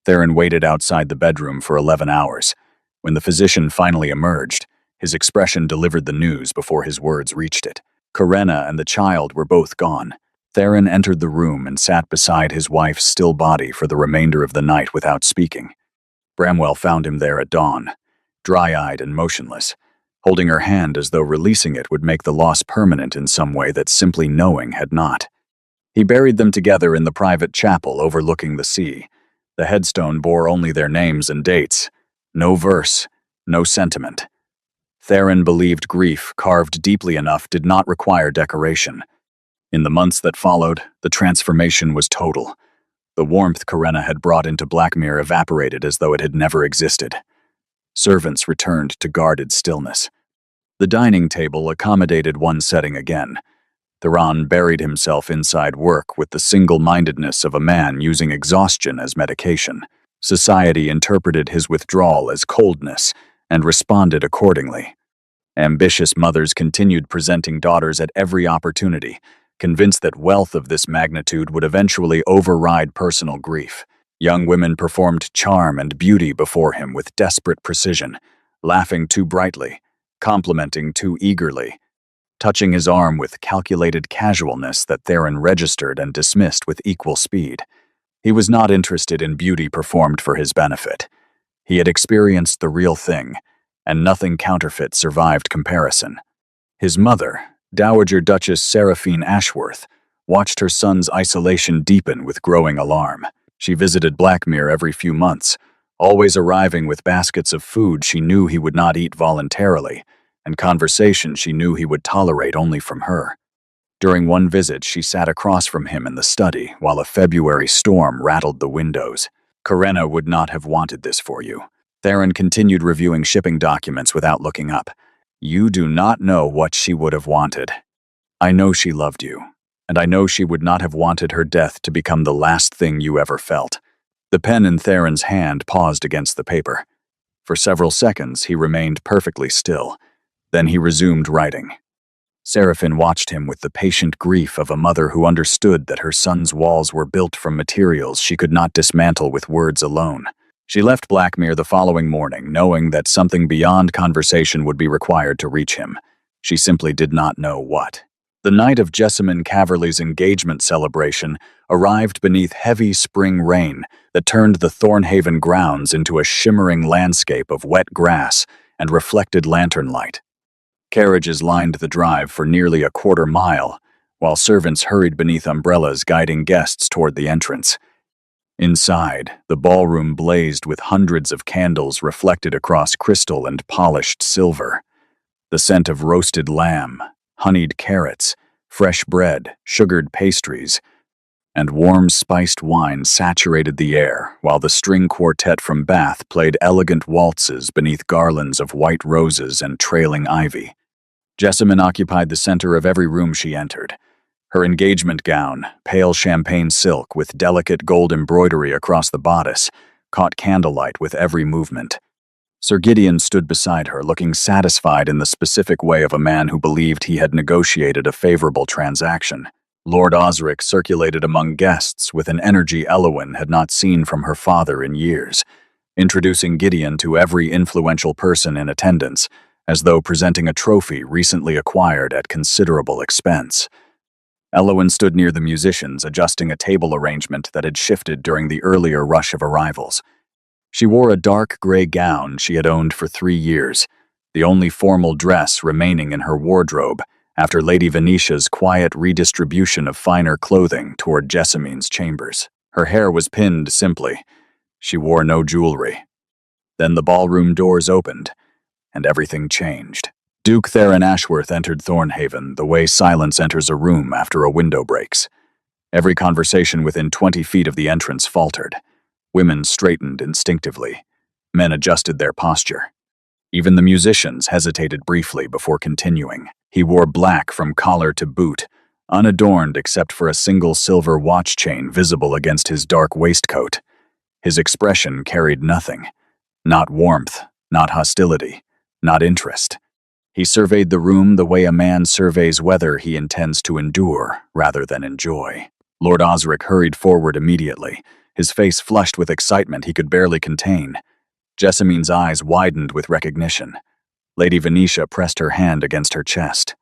Theron waited outside the bedroom for 11 hours. When the physician finally emerged, his expression delivered the news before his words reached it. Corinna and the child were both gone. Theron entered the room and sat beside his wife's still body for the remainder of the night without speaking. Bramwell found him there at dawn, dry-eyed and motionless, holding her hand as though releasing it would make the loss permanent in some way that simply knowing had not. He buried them together in the private chapel overlooking the sea. The headstone bore only their names and dates. No verse, no sentiment. Theron believed grief, carved deeply enough, did not require decoration. In the months that followed, the transformation was total. The warmth Corinna had brought into Blackmere evaporated as though it had never existed. Servants returned to guarded stillness. The dining table accommodated one setting again. Theron buried himself inside work with the single-mindedness of a man using exhaustion as medication. Society interpreted his withdrawal as coldness and responded accordingly. Ambitious mothers continued presenting daughters at every opportunity, convinced that wealth of this magnitude would eventually override personal grief. Young women performed charm and beauty before him with desperate precision, laughing too brightly, complimenting too eagerly, touching his arm with calculated casualness that Theron registered and dismissed with equal speed. He was not interested in beauty performed for his benefit. He had experienced the real thing, and nothing counterfeit survived comparison. His mother, Dowager Duchess Seraphine Ashworth, watched her son's isolation deepen with growing alarm. She visited Blackmere every few months, always arriving with baskets of food she knew he would not eat voluntarily, and conversation she knew he would tolerate only from her. During one visit, she sat across from him in the study while a February storm rattled the windows. Karenna would not have wanted this for you. Theron continued reviewing shipping documents without looking up. You do not know what she would have wanted. I know she loved you, and I know she would not have wanted her death to become the last thing you ever felt. The pen in Theron's hand paused against the paper. For several seconds, he remained perfectly still. Then he resumed writing. Seraphin watched him with the patient grief of a mother who understood that her son's walls were built from materials she could not dismantle with words alone. She left Blackmere the following morning, knowing that something beyond conversation would be required to reach him. She simply did not know what. The night of Jessamine Caverly's engagement celebration arrived beneath heavy spring rain that turned the Thornhaven grounds into a shimmering landscape of wet grass and reflected lantern light. Carriages lined the drive for nearly a quarter mile, while servants hurried beneath umbrellas guiding guests toward the entrance. Inside, the ballroom blazed with hundreds of candles reflected across crystal and polished silver. The scent of roasted lamb, honeyed carrots, fresh bread, sugared pastries, and warm spiced wine saturated the air, while the string quartet from Bath played elegant waltzes beneath garlands of white roses and trailing ivy. Jessamine occupied the center of every room she entered. Her engagement gown, pale champagne silk with delicate gold embroidery across the bodice, caught candlelight with every movement. Sir Gideon stood beside her, looking satisfied in the specific way of a man who believed he had negotiated a favorable transaction. Lord Osric circulated among guests with an energy Elowyn had not seen from her father in years, introducing Gideon to every influential person in attendance, as though presenting a trophy recently acquired at considerable expense. Elowyn stood near the musicians, adjusting a table arrangement that had shifted during the earlier rush of arrivals. She wore a dark gray gown she had owned for 3 years, the only formal dress remaining in her wardrobe after Lady Venetia's quiet redistribution of finer clothing toward Jessamine's chambers. Her hair was pinned simply. She wore no jewelry. Then the ballroom doors opened, and everything changed. Duke Theron Ashworth entered Thornhaven the way silence enters a room after a window breaks. Every conversation within 20 feet of the entrance faltered. Women straightened instinctively. Men adjusted their posture. Even the musicians hesitated briefly before continuing. He wore black from collar to boot, unadorned except for a single silver watch chain visible against his dark waistcoat. His expression carried nothing. Not warmth, not hostility, not interest. He surveyed the room the way a man surveys whether he intends to endure rather than enjoy. Lord Osric hurried forward immediately, his face flushed with excitement he could barely contain. Jessamine's eyes widened with recognition. Lady Venetia pressed her hand against her chest.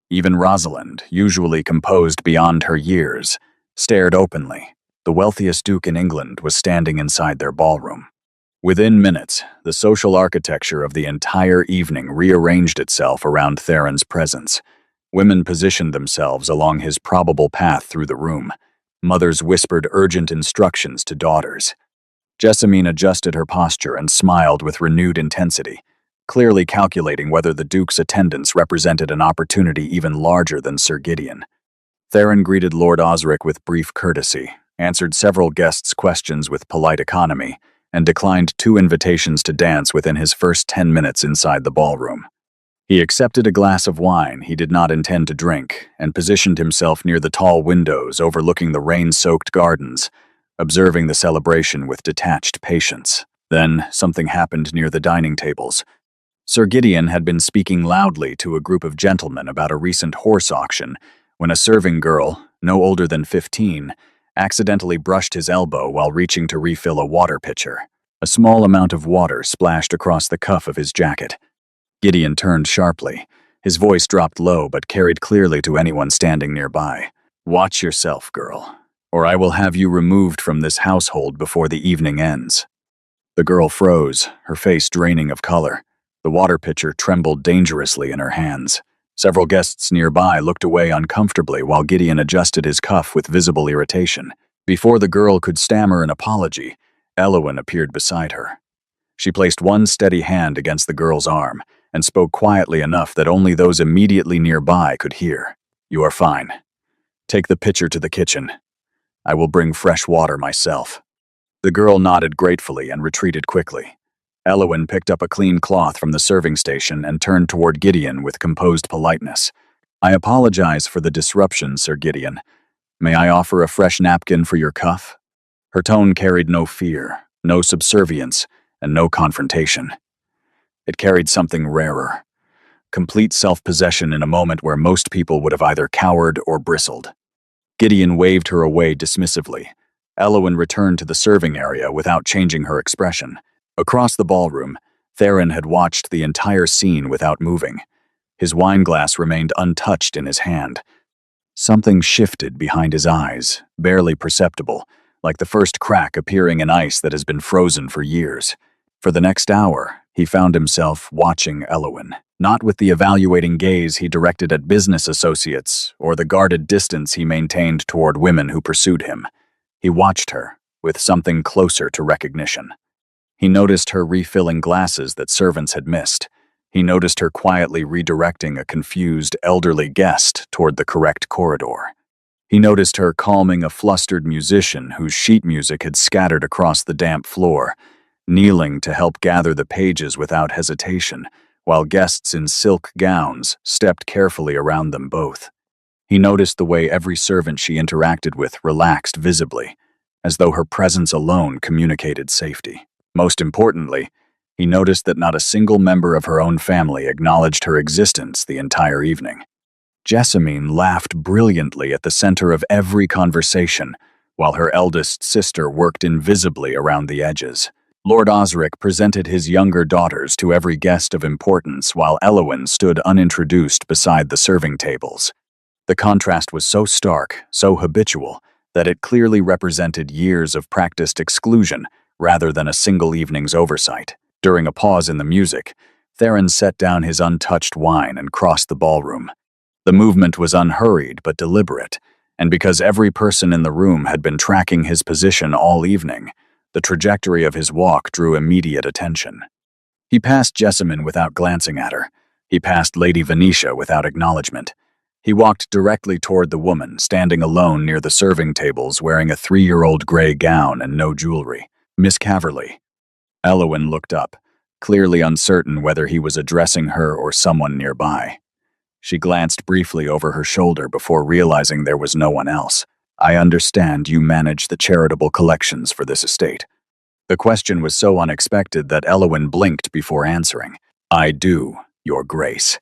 Even Rosalind, usually composed beyond her years, stared openly. The wealthiest duke in England was standing inside their ballroom. Within minutes, the social architecture of the entire evening rearranged itself around Theron's presence. Women positioned themselves along his probable path through the room. Mothers whispered urgent instructions to daughters. Jessamine adjusted her posture and smiled with renewed intensity, clearly calculating whether the Duke's attendance represented an opportunity even larger than Sir Gideon. Theron greeted Lord Osric with brief courtesy, answered several guests' questions with polite economy, and declined 2 invitations to dance within his first 10 minutes inside the ballroom. He accepted a glass of wine he did not intend to drink and positioned himself near the tall windows overlooking the rain-soaked gardens, observing the celebration with detached patience. Then something happened near the dining tables. Sir Gideon had been speaking loudly to a group of gentlemen about a recent horse auction when a serving girl, no older than 15, accidentally brushed his elbow while reaching to refill a water pitcher. A small amount of water splashed across the cuff of his jacket. Gideon turned sharply. His voice dropped low but carried clearly to anyone standing nearby. "Watch yourself, girl, or I will have you removed from this household before the evening ends." The girl froze, her face draining of color. The water pitcher trembled dangerously in her hands. Several guests nearby looked away uncomfortably while Gideon adjusted his cuff with visible irritation. Before the girl could stammer an apology, Elowyn appeared beside her. She placed one steady hand against the girl's arm and spoke quietly enough that only those immediately nearby could hear. "You are fine. Take the pitcher to the kitchen. I will bring fresh water myself." The girl nodded gratefully and retreated quickly. Elowyn picked up a clean cloth from the serving station and turned toward Gideon with composed politeness. "I apologize for the disruption, Sir Gideon. May I offer a fresh napkin for your cuff?" Her tone carried no fear, no subservience, and no confrontation. It carried something rarer, complete self-possession in a moment where most people would have either cowered or bristled. Gideon waved her away dismissively. Elowyn returned to the serving area without changing her expression. Across the ballroom, Theron had watched the entire scene without moving. His wineglass remained untouched in his hand. Something shifted behind his eyes, barely perceptible, like the first crack appearing in ice that has been frozen for years. For the next hour, he found himself watching Elowyn, not with the evaluating gaze he directed at business associates or the guarded distance he maintained toward women who pursued him. He watched her, with something closer to recognition. He noticed her refilling glasses that servants had missed. He noticed her quietly redirecting a confused, elderly guest toward the correct corridor. He noticed her calming a flustered musician whose sheet music had scattered across the damp floor, kneeling to help gather the pages without hesitation, while guests in silk gowns stepped carefully around them both. He noticed the way every servant she interacted with relaxed visibly, as though her presence alone communicated safety. Most importantly, he noticed that not a single member of her own family acknowledged her existence the entire evening. Jessamine laughed brilliantly at the center of every conversation, while her eldest sister worked invisibly around the edges. Lord Osric presented his younger daughters to every guest of importance, while Elowyn stood unintroduced beside the serving tables. The contrast was so stark, so habitual, that it clearly represented years of practiced exclusion rather than a single evening's oversight. During a pause in the music, Theron set down his untouched wine and crossed the ballroom. The movement was unhurried but deliberate, and because every person in the room had been tracking his position all evening, the trajectory of his walk drew immediate attention. He passed Jessamine without glancing at her. He passed Lady Venetia without acknowledgement. He walked directly toward the woman, standing alone near the serving tables, wearing a 3-year-old gray gown and no jewelry. "Miss Caverly." Elowyn looked up, clearly uncertain whether he was addressing her or someone nearby. She glanced briefly over her shoulder before realizing there was no one else. "I understand you manage the charitable collections for this estate." The question was so unexpected that Elowyn blinked before answering. "I do, Your Grace.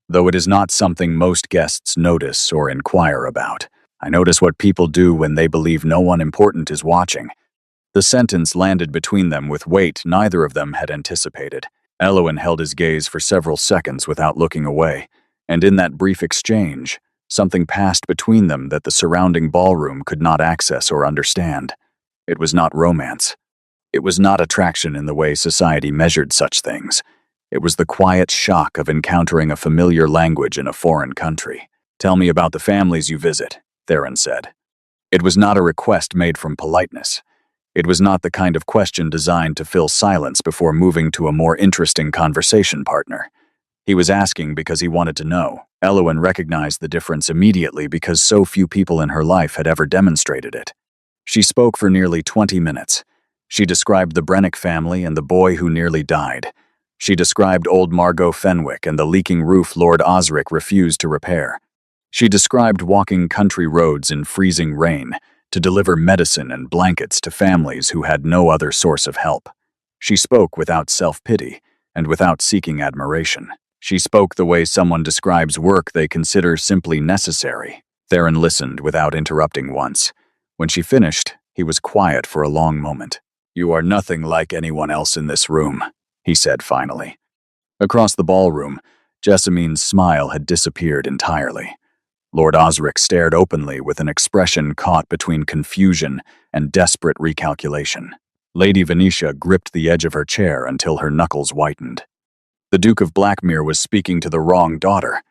Though it is not something most guests notice or inquire about. I notice what people do when they believe no one important is watching." The sentence landed between them with weight neither of them had anticipated. Elowyn held his gaze for several seconds without looking away, and in that brief exchange, something passed between them that the surrounding ballroom could not access or understand. It was not romance. It was not attraction in the way society measured such things. It was the quiet shock of encountering a familiar language in a foreign country. "Tell me about the families you visit," Theron said. It was not a request made from politeness. It was not the kind of question designed to fill silence before moving to a more interesting conversation partner. He was asking because he wanted to know. Elowyn recognized the difference immediately because so few people in her life had ever demonstrated it. She spoke for nearly 20 minutes. She described the Brennick family and the boy who nearly died. She described old Margot Fenwick and the leaking roof Lord Osric refused to repair. She described walking country roads in freezing rain to deliver medicine and blankets to families who had no other source of help. She spoke without self-pity and without seeking admiration. She spoke the way someone describes work they consider simply necessary. Theron listened without interrupting once. When she finished, he was quiet for a long moment. "You are nothing like anyone else in this room," he said finally. Across the ballroom, Jessamine's smile had disappeared entirely. Lord Osric stared openly with an expression caught between confusion and desperate recalculation. Lady Venetia gripped the edge of her chair until her knuckles whitened. The Duke of Blackmere was speaking to the wrong daughter,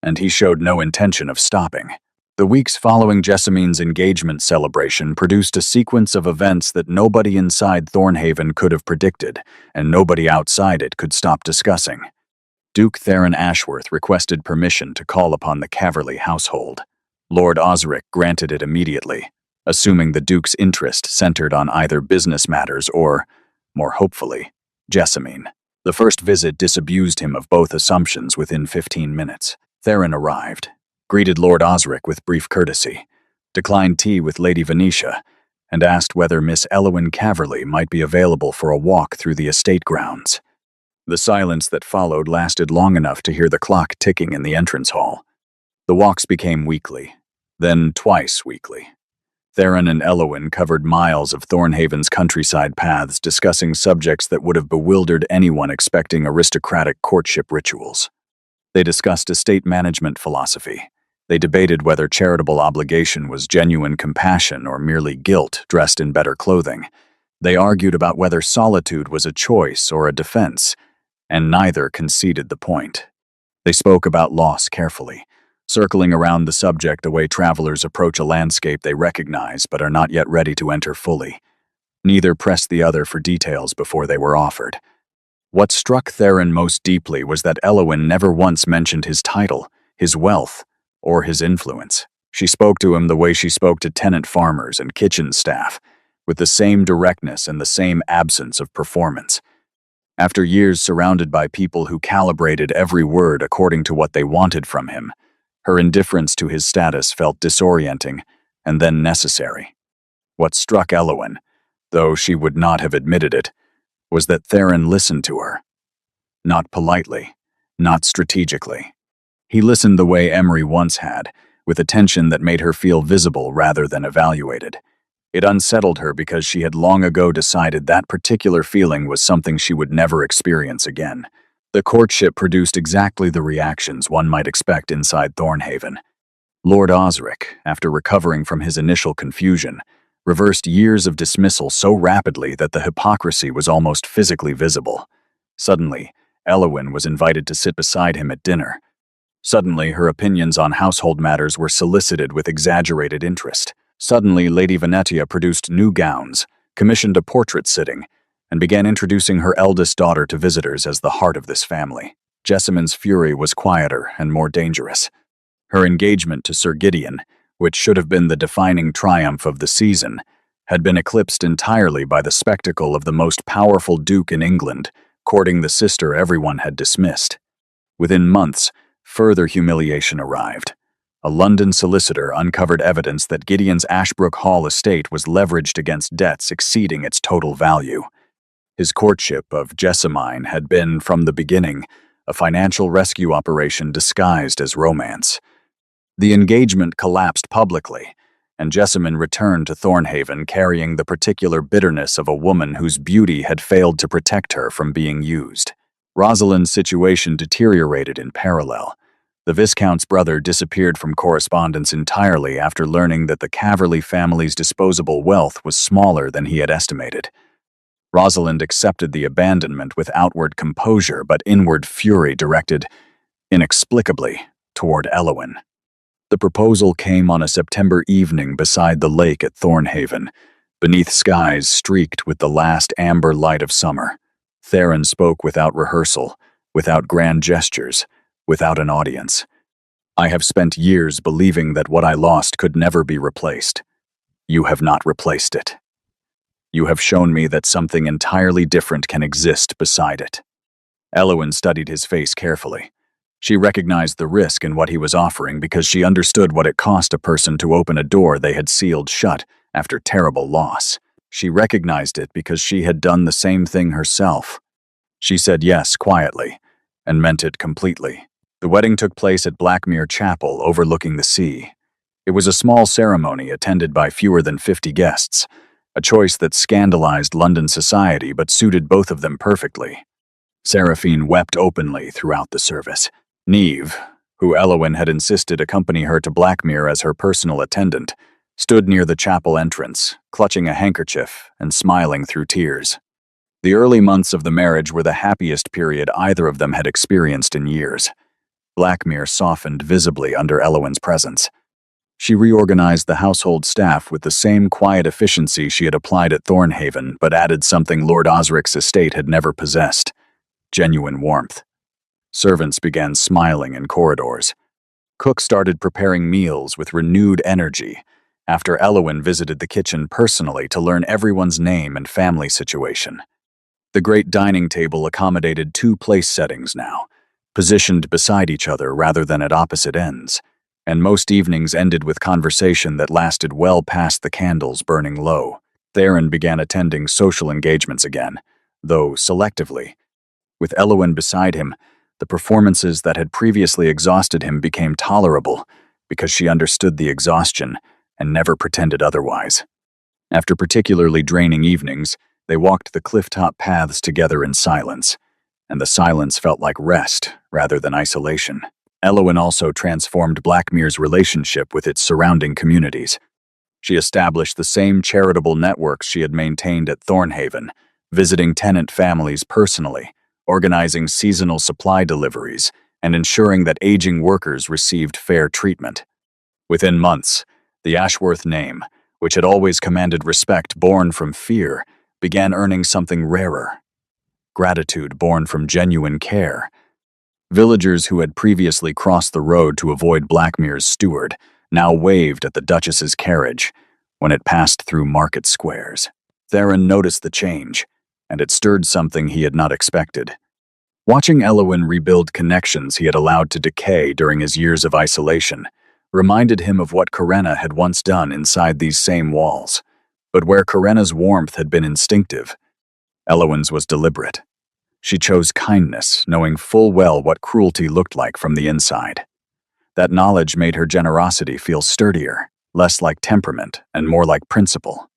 and he showed no intention of stopping. The weeks following Jessamine's engagement celebration produced a sequence of events that nobody inside Thornhaven could have predicted, and nobody outside it could stop discussing. Duke Theron Ashworth requested permission to call upon the Caverly household. Lord Osric granted it immediately, assuming the Duke's interest centered on either business matters or, more hopefully, Jessamine. The first visit disabused him of both assumptions within 15 minutes. Theron arrived, greeted Lord Osric with brief courtesy, declined tea with Lady Venetia, and asked whether Miss Elowen Caverly might be available for a walk through the estate grounds. The silence that followed lasted long enough to hear the clock ticking in the entrance hall. The walks became weekly, then twice weekly. Theron and Elowen covered miles of Thornhaven's countryside paths discussing subjects that would have bewildered anyone expecting aristocratic courtship rituals. They discussed estate management philosophy. They debated whether charitable obligation was genuine compassion or merely guilt dressed in better clothing. They argued about whether solitude was a choice or a defense, and neither conceded the point. They spoke about loss carefully, circling around the subject the way travelers approach a landscape they recognize but are not yet ready to enter fully. Neither pressed the other for details before they were offered. What struck Theron most deeply was that Elowen never once mentioned his title, his wealth, or his influence. She spoke to him the way she spoke to tenant farmers and kitchen staff, with the same directness and the same absence of performance. After years surrounded by people who calibrated every word according to what they wanted from him, her indifference to his status felt disorienting and then necessary. What struck Elowen, though she would not have admitted it, was that Theron listened to her. Not politely, not strategically. He listened the way Emery once had, with attention that made her feel visible rather than evaluated. It unsettled her because she had long ago decided that particular feeling was something she would never experience again. The courtship produced exactly the reactions one might expect inside Thornhaven. Lord Osric, after recovering from his initial confusion, reversed years of dismissal so rapidly that the hypocrisy was almost physically visible. Suddenly, Elowen was invited to sit beside him at dinner. Suddenly, her opinions on household matters were solicited with exaggerated interest. Suddenly, Lady Venetia produced new gowns, commissioned a portrait sitting, and began introducing her eldest daughter to visitors as the heart of this family. Jessamine's fury was quieter and more dangerous. Her engagement to Sir Gideon, which should have been the defining triumph of the season, had been eclipsed entirely by the spectacle of the most powerful duke in England courting the sister everyone had dismissed. Within months, further humiliation arrived. A London solicitor uncovered evidence that Gideon's Ashbrook Hall estate was leveraged against debts exceeding its total value. His courtship of Jessamine had been, from the beginning, a financial rescue operation disguised as romance. The engagement collapsed publicly, and Jessamine returned to Thornhaven carrying the particular bitterness of a woman whose beauty had failed to protect her from being used. Rosalind's situation deteriorated in parallel. The Viscount's brother disappeared from correspondence entirely after learning that the Caverly family's disposable wealth was smaller than he had estimated. Rosalind accepted the abandonment with outward composure but inward fury directed, inexplicably, toward Elowen. The proposal came on a September evening beside the lake at Thornhaven, beneath skies streaked with the last amber light of summer. Theron spoke without rehearsal, without grand gestures, without an audience. I have spent years believing that what I lost could never be replaced. You have not replaced it. You have shown me that something entirely different can exist beside it. Elowen studied his face carefully. She recognized the risk in what he was offering because she understood what it cost a person to open a door they had sealed shut after terrible loss. She recognized it because she had done the same thing herself. She said yes quietly, and meant it completely. The wedding took place at Blackmere Chapel overlooking the sea. It was a small ceremony attended by fewer than 50 guests, a choice that scandalized London society but suited both of them perfectly. Seraphine wept openly throughout the service. Neve, who Elowen had insisted accompany her to Blackmere as her personal attendant, stood near the chapel entrance, clutching a handkerchief and smiling through tears. The early months of the marriage were the happiest period either of them had experienced in years. Blackmere softened visibly under Elowen's presence. She reorganized the household staff with the same quiet efficiency she had applied at Thornhaven, but added something Lord Osric's estate had never possessed: genuine warmth. Servants began smiling in corridors. Cook started preparing meals with renewed energy after Elowin visited the kitchen personally to learn everyone's name and family situation. The great dining table accommodated two place settings now, positioned beside each other rather than at opposite ends, and most evenings ended with conversation that lasted well past the candles burning low. Theron began attending social engagements again, though selectively. With Elowin beside him, the performances that had previously exhausted him became tolerable because she understood the exhaustion and never pretended otherwise. After particularly draining evenings, they walked the cliff-top paths together in silence, and the silence felt like rest rather than isolation. Elowin also transformed Blackmere's relationship with its surrounding communities. She established the same charitable networks she had maintained at Thornhaven, visiting tenant families personally, organizing seasonal supply deliveries, and ensuring that aging workers received fair treatment. Within months, the Ashworth name, which had always commanded respect born from fear, began earning something rarer: gratitude born from genuine care. Villagers who had previously crossed the road to avoid Blackmere's steward now waved at the Duchess's carriage when it passed through market squares. Theron noticed the change, and it stirred something he had not expected. Watching Elowin rebuild connections he had allowed to decay during his years of isolation reminded him of what Karenna had once done inside these same walls. But where Karenna's warmth had been instinctive, Elowin's was deliberate. She chose kindness, knowing full well what cruelty looked like from the inside. That knowledge made her generosity feel sturdier, less like temperament and more like principle.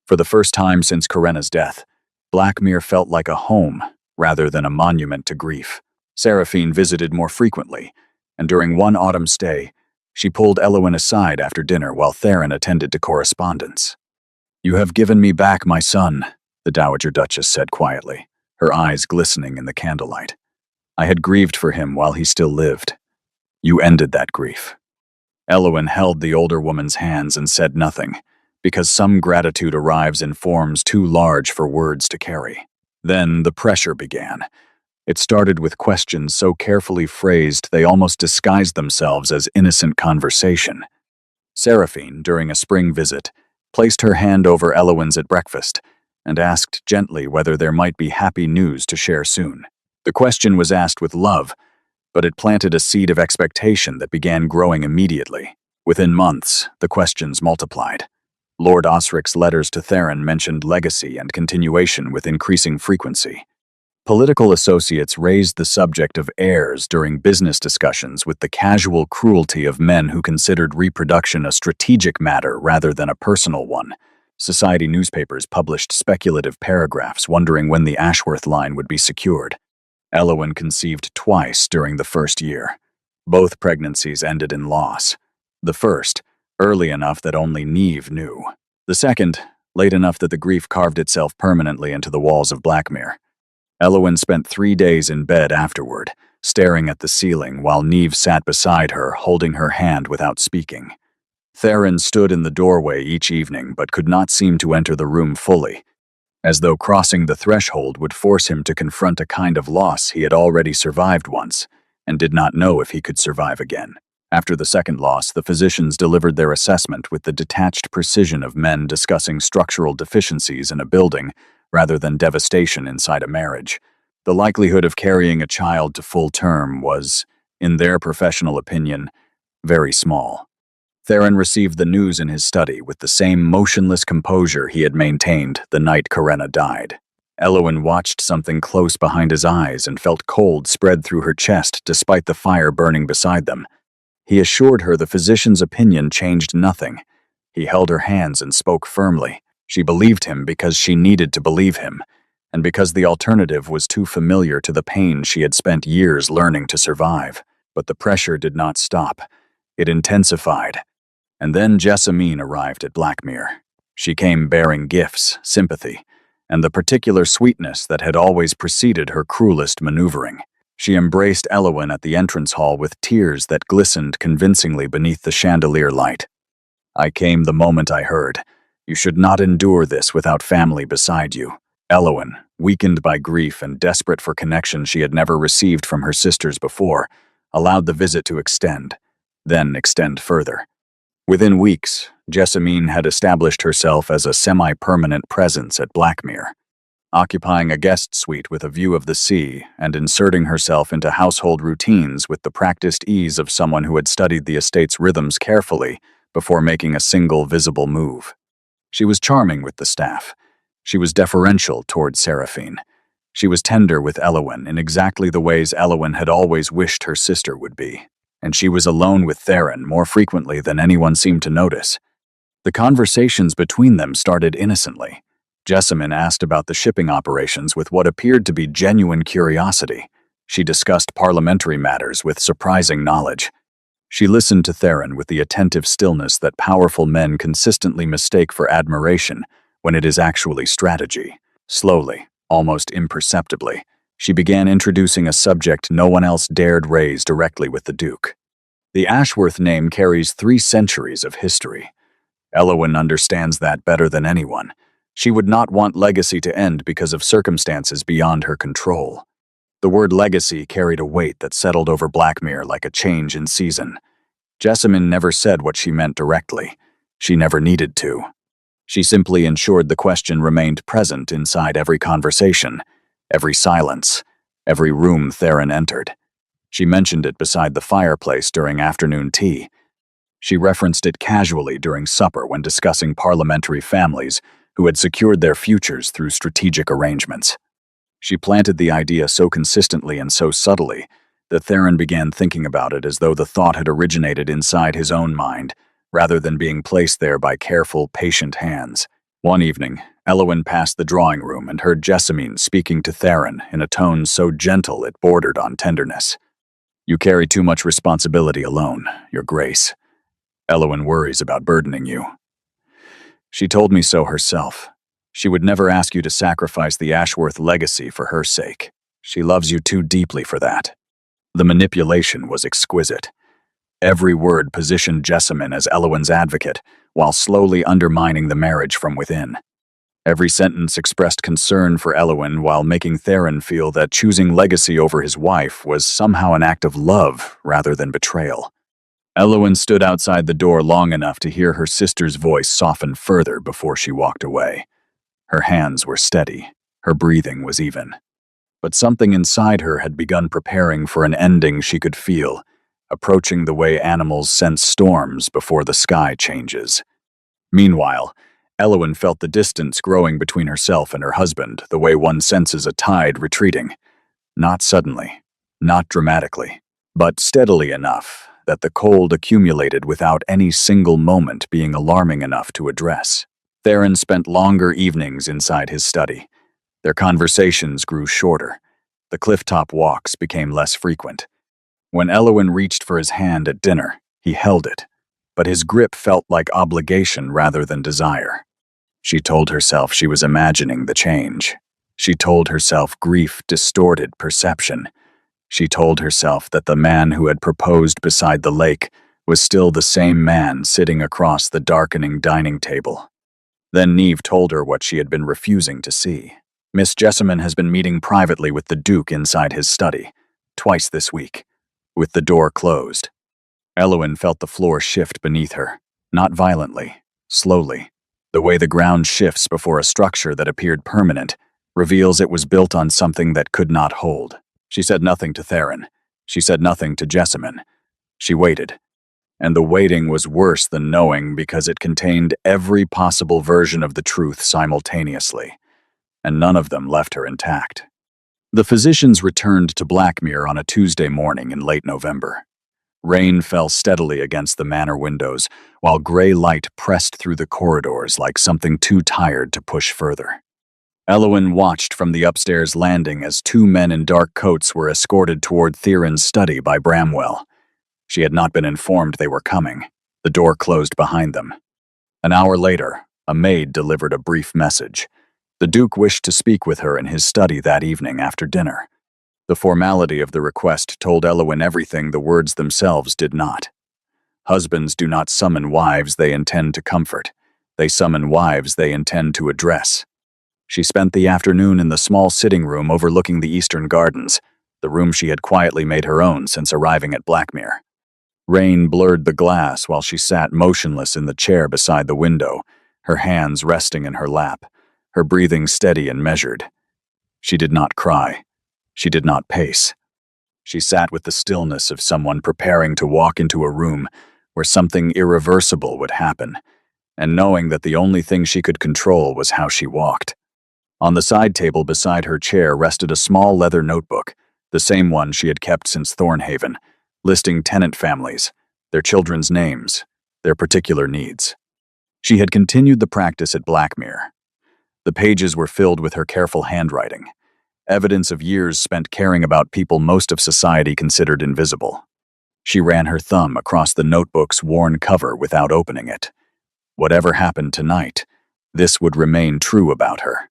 For the first time since Karenna's death, Blackmere felt like a home rather than a monument to grief. Seraphine visited more frequently, and during one autumn stay, she pulled Elowin aside after dinner while Theron attended to correspondence. "You have given me back my son," the Dowager Duchess said quietly, her eyes glistening in the candlelight. "I had grieved for him while he still lived. You ended that grief." Elowin held the older woman's hands and said nothing, because some gratitude arrives in forms too large for words to carry. Then the pressure began. It started with questions so carefully phrased they almost disguised themselves as innocent conversation. Seraphine, during a spring visit, placed her hand over Elowin's at breakfast and asked gently whether there might be happy news to share soon. The question was asked with love, but it planted a seed of expectation that began growing immediately. Within months, the questions multiplied. Lord Osric's letters to Theron mentioned legacy and continuation with increasing frequency. Political associates raised the subject of heirs during business discussions with the casual cruelty of men who considered reproduction a strategic matter rather than a personal one. Society newspapers published speculative paragraphs wondering when the Ashworth line would be secured. Elowin conceived twice during the first year. Both pregnancies ended in loss. The first, early enough that only Neve knew. The second, late enough that the grief carved itself permanently into the walls of Blackmere. Elowin spent 3 days in bed afterward, staring at the ceiling while Neve sat beside her, holding her hand without speaking. Theron stood in the doorway each evening but could not seem to enter the room fully, as though crossing the threshold would force him to confront a kind of loss he had already survived once and did not know if he could survive again. After the second loss, the physicians delivered their assessment with the detached precision of men discussing structural deficiencies in a building rather than devastation inside a marriage. The likelihood of carrying a child to full term was, in their professional opinion, very small. Theron received the news in his study with the same motionless composure he had maintained the night Karenna died. Elowin watched something close behind his eyes and felt cold spread through her chest despite the fire burning beside them. He assured her the physician's opinion changed nothing. He held her hands and spoke firmly. She believed him because she needed to believe him, and because the alternative was too familiar to the pain she had spent years learning to survive. But the pressure did not stop. It intensified. And then Jessamine arrived at Blackmere. She came bearing gifts, sympathy, and the particular sweetness that had always preceded her cruelest maneuvering. She embraced Elowin at the entrance hall with tears that glistened convincingly beneath the chandelier light. "I came the moment I heard. You should not endure this without family beside you." Elowin, weakened by grief and desperate for connection she had never received from her sisters before, allowed the visit to extend, then extend further. Within weeks, Jessamine had established herself as a semi-permanent presence at Blackmere, occupying a guest suite with a view of the sea and inserting herself into household routines with the practiced ease of someone who had studied the estate's rhythms carefully before making a single visible move. She was charming with the staff. She was deferential toward Seraphine. She was tender with Elowyn in exactly the ways Elowyn had always wished her sister would be. And she was alone with Theron more frequently than anyone seemed to notice. The conversations between them started innocently. Jessamine asked about the shipping operations with what appeared to be genuine curiosity. She discussed parliamentary matters with surprising knowledge. She listened to Theron with the attentive stillness that powerful men consistently mistake for admiration when it is actually strategy. Slowly, almost imperceptibly, she began introducing a subject no one else dared raise directly with the Duke. The Ashworth name carries 3 centuries of history. Elowyn understands that better than anyone. She would not want legacy to end because of circumstances beyond her control. The word legacy carried a weight that settled over Blackmere like a change in season. Jessamine never said what she meant directly. She never needed to. She simply ensured the question remained present inside every conversation, every silence, every room Theron entered. She mentioned it beside the fireplace during afternoon tea. She referenced it casually during supper when discussing parliamentary families who had secured their futures through strategic arrangements. She planted the idea so consistently and so subtly that Theron began thinking about it as though the thought had originated inside his own mind, rather than being placed there by careful, patient hands. One evening, Elowyn passed the drawing room and heard Jessamine speaking to Theron in a tone so gentle it bordered on tenderness. "You carry too much responsibility alone, Your Grace. Elowyn worries about burdening you. She told me so herself. She would never ask you to sacrifice the Ashworth legacy for her sake. She loves you too deeply for that." The manipulation was exquisite. Every word positioned Jessamine as Elowyn's advocate, while slowly undermining the marriage from within. Every sentence expressed concern for Elowyn while making Theron feel that choosing legacy over his wife was somehow an act of love rather than betrayal. Elowyn stood outside the door long enough to hear her sister's voice soften further before she walked away. Her hands were steady, her breathing was even. But something inside her had begun preparing for an ending she could feel, approaching the way animals sense storms before the sky changes. Meanwhile, Elowyn felt the distance growing between herself and her husband, the way one senses a tide retreating. Not suddenly, not dramatically, but steadily enough that the cold accumulated without any single moment being alarming enough to address. Theron spent longer evenings inside his study. Their conversations grew shorter. The clifftop walks became less frequent. When Elowyn reached for his hand at dinner, he held it, but his grip felt like obligation rather than desire. She told herself she was imagining the change. She told herself grief distorted perception. She told herself that the man who had proposed beside the lake was still the same man sitting across the darkening dining table. Then Neve told her what she had been refusing to see. "Miss Jessamine has been meeting privately with the Duke inside his study, twice this week, with the door closed." Elowyn felt the floor shift beneath her, not violently, slowly. The way the ground shifts before a structure that appeared permanent reveals it was built on something that could not hold. She said nothing to Theron. She said nothing to Jessamine. She waited. And the waiting was worse than knowing because it contained every possible version of the truth simultaneously, and none of them left her intact. The physicians returned to Blackmere on a Tuesday morning in late November. Rain fell steadily against the manor windows, while gray light pressed through the corridors like something too tired to push further. Elowyn watched from the upstairs landing as 2 men in dark coats were escorted toward Theron's study by Bramwell. She had not been informed they were coming. The door closed behind them. An hour later, a maid delivered a brief message. The Duke wished to speak with her in his study that evening after dinner. The formality of the request told Elowyn everything the words themselves did not. Husbands do not summon wives they intend to comfort. They summon wives they intend to address. She spent the afternoon in the small sitting room overlooking the eastern gardens, the room she had quietly made her own since arriving at Blackmere. Rain blurred the glass while she sat motionless in the chair beside the window, her hands resting in her lap, her breathing steady and measured. She did not cry. She did not pace. She sat with the stillness of someone preparing to walk into a room where something irreversible would happen, and knowing that the only thing she could control was how she walked. On the side table beside her chair rested a small leather notebook, the same one she had kept since Thornhaven, listing tenant families, their children's names, their particular needs. She had continued the practice at Blackmere. The pages were filled with her careful handwriting, evidence of years spent caring about people most of society considered invisible. She ran her thumb across the notebook's worn cover without opening it. Whatever happened tonight, this would remain true about her.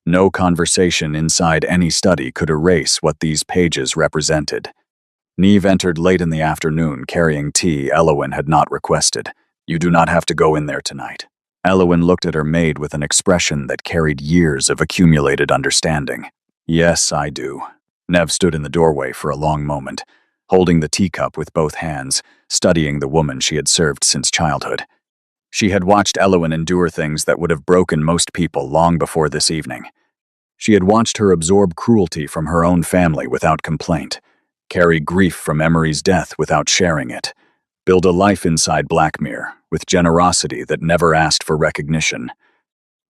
No conversation inside any study could erase what these pages represented. Neve entered late in the afternoon carrying tea Elowyn had not requested. "You do not have to go in there tonight." Elowyn looked at her maid with an expression that carried years of accumulated understanding. "Yes, I do." Neve stood in the doorway for a long moment, holding the teacup with both hands, studying the woman she had served since childhood. She had watched Elowyn endure things that would have broken most people long before this evening. She had watched her absorb cruelty from her own family without complaint, carry grief from Emery's death without sharing it, build a life inside Blackmere with generosity that never asked for recognition,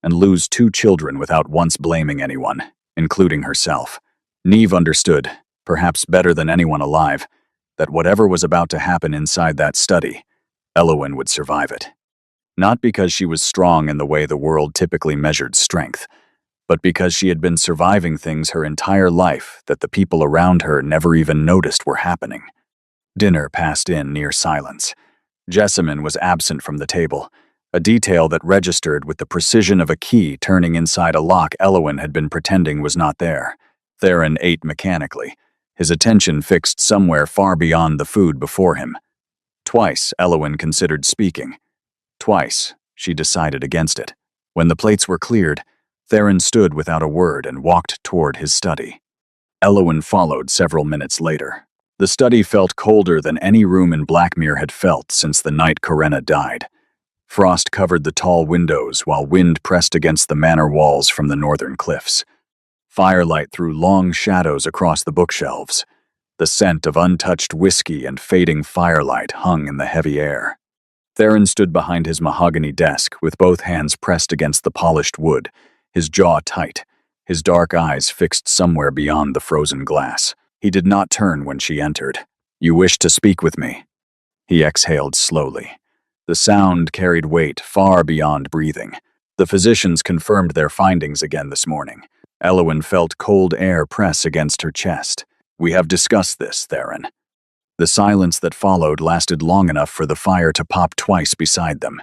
and lose 2 children without once blaming anyone, including herself. Neve understood, perhaps better than anyone alive, that whatever was about to happen inside that study, Elowyn would survive it. Not because she was strong in the way the world typically measured strength, but because she had been surviving things her entire life that the people around her never even noticed were happening. Dinner passed in near silence. Jessamine was absent from the table, a detail that registered with the precision of a key turning inside a lock Elowyn had been pretending was not there. Theron ate mechanically, his attention fixed somewhere far beyond the food before him. Twice Elowyn considered speaking. Twice, she decided against it. When the plates were cleared, Theron stood without a word and walked toward his study. Elowyn followed several minutes later. The study felt colder than any room in Blackmere had felt since the night Corinna died. Frost covered the tall windows while wind pressed against the manor walls from the northern cliffs. Firelight threw long shadows across the bookshelves. The scent of untouched whiskey and fading firelight hung in the heavy air. Theron stood behind his mahogany desk with both hands pressed against the polished wood, his jaw tight, his dark eyes fixed somewhere beyond the frozen glass. He did not turn when she entered. "You wish to speak with me?" He exhaled slowly. The sound carried weight far beyond breathing. The physicians confirmed their findings again this morning. Elowyn felt cold air press against her chest. "We have discussed this, Theron." The silence that followed lasted long enough for the fire to pop twice beside them.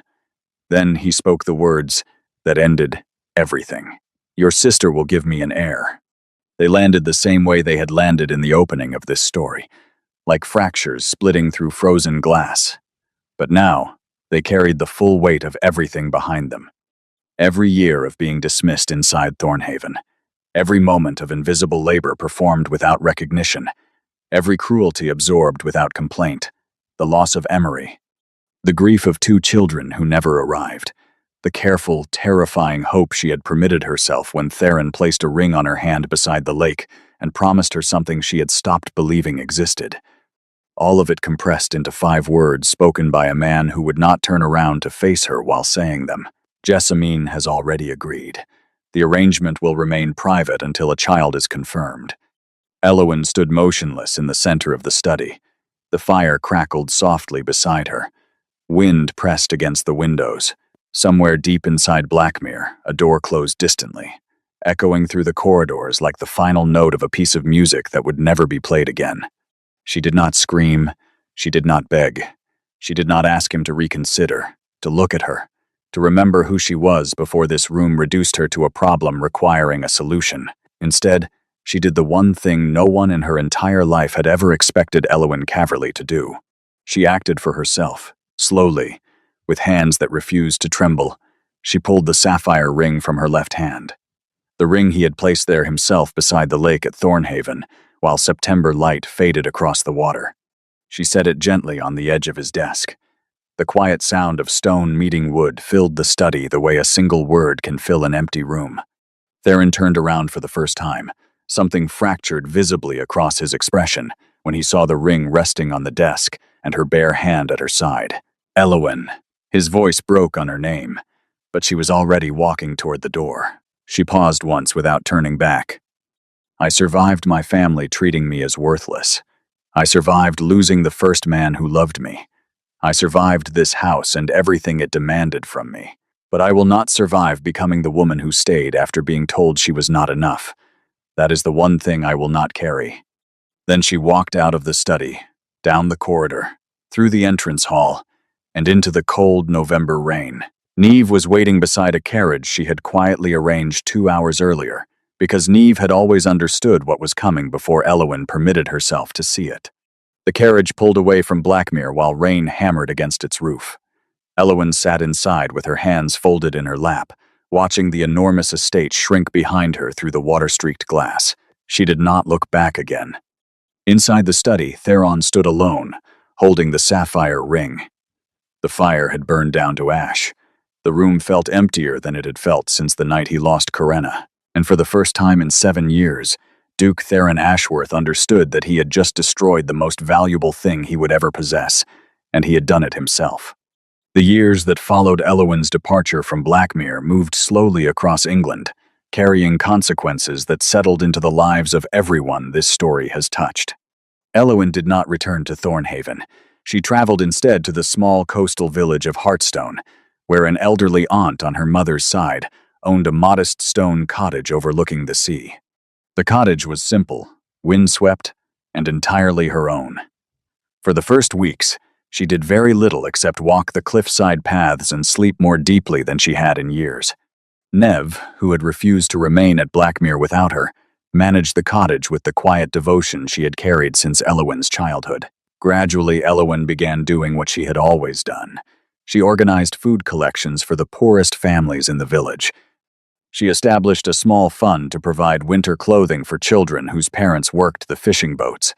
Then he spoke the words that ended everything. "Your sister will give me an heir." They landed the same way they had landed in the opening of this story, like fractures splitting through frozen glass. But now, they carried the full weight of everything behind them. Every year of being dismissed inside Thornhaven, every moment of invisible labor performed without recognition, every cruelty absorbed without complaint, the loss of Emery, the grief of 2 children who never arrived, the careful, terrifying hope she had permitted herself when Theron placed a ring on her hand beside the lake and promised her something she had stopped believing existed. All of it compressed into 5 words spoken by a man who would not turn around to face her while saying them. "Jessamine has already agreed. The arrangement will remain private until a child is confirmed." Elowyn stood motionless in the center of the study. The fire crackled softly beside her. Wind pressed against the windows. Somewhere deep inside Blackmere, a door closed distantly, echoing through the corridors like the final note of a piece of music that would never be played again. She did not scream. She did not beg. She did not ask him to reconsider, to look at her, to remember who she was before this room reduced her to a problem requiring a solution. Instead, she did the one thing no one in her entire life had ever expected Elowyn Caverly to do. She acted for herself, slowly, with hands that refused to tremble. She pulled the sapphire ring from her left hand. the ring he had placed there himself beside the lake at Thornhaven, while September light faded across the water. She set it gently on the edge of his desk. The quiet sound of stone meeting wood filled the study the way a single word can fill an empty room. Theron turned around for the first time, something fractured visibly across his expression when he saw the ring resting on the desk and her bare hand at her side. Elowen. His voice broke on her name, but she was already walking toward the door. She paused once without turning back. I survived my family treating me as worthless. I survived losing the first man who loved me. I survived this house and everything it demanded from me. But I will not survive becoming the woman who stayed after being told she was not enough. That is the one thing I will not carry. Then she walked out of the study, down the corridor, through the entrance hall, and into the cold November rain. Neve was waiting beside a carriage she had quietly arranged 2 hours earlier, because Neve had always understood what was coming before Elowen permitted herself to see it. The carriage pulled away from Blackmere while rain hammered against its roof. Elowen sat inside with her hands folded in her lap, watching the enormous estate shrink behind her through the water-streaked glass. She did not look back again. Inside the study, Theron stood alone, holding the sapphire ring. The fire had burned down to ash. The room felt emptier than it had felt since the night he lost Corinna, and for the first time in 7 years, Duke Theron Ashworth understood that he had just destroyed the most valuable thing he would ever possess, and he had done it himself. The years that followed Elowen's departure from Blackmere moved slowly across England, carrying consequences that settled into the lives of everyone this story has touched. Elowen did not return to Thornhaven. She traveled instead to the small coastal village of Heartstone, where an elderly aunt on her mother's side owned a modest stone cottage overlooking the sea. The cottage was simple, windswept, and entirely her own. For the first weeks, she did very little except walk the cliffside paths and sleep more deeply than she had in years. Nev, who had refused to remain at Blackmere without her, managed the cottage with the quiet devotion she had carried since Elowen's childhood. Gradually, Elowen began doing what she had always done. She organized food collections for the poorest families in the village. She established a small fund to provide winter clothing for children whose parents worked the fishing boats.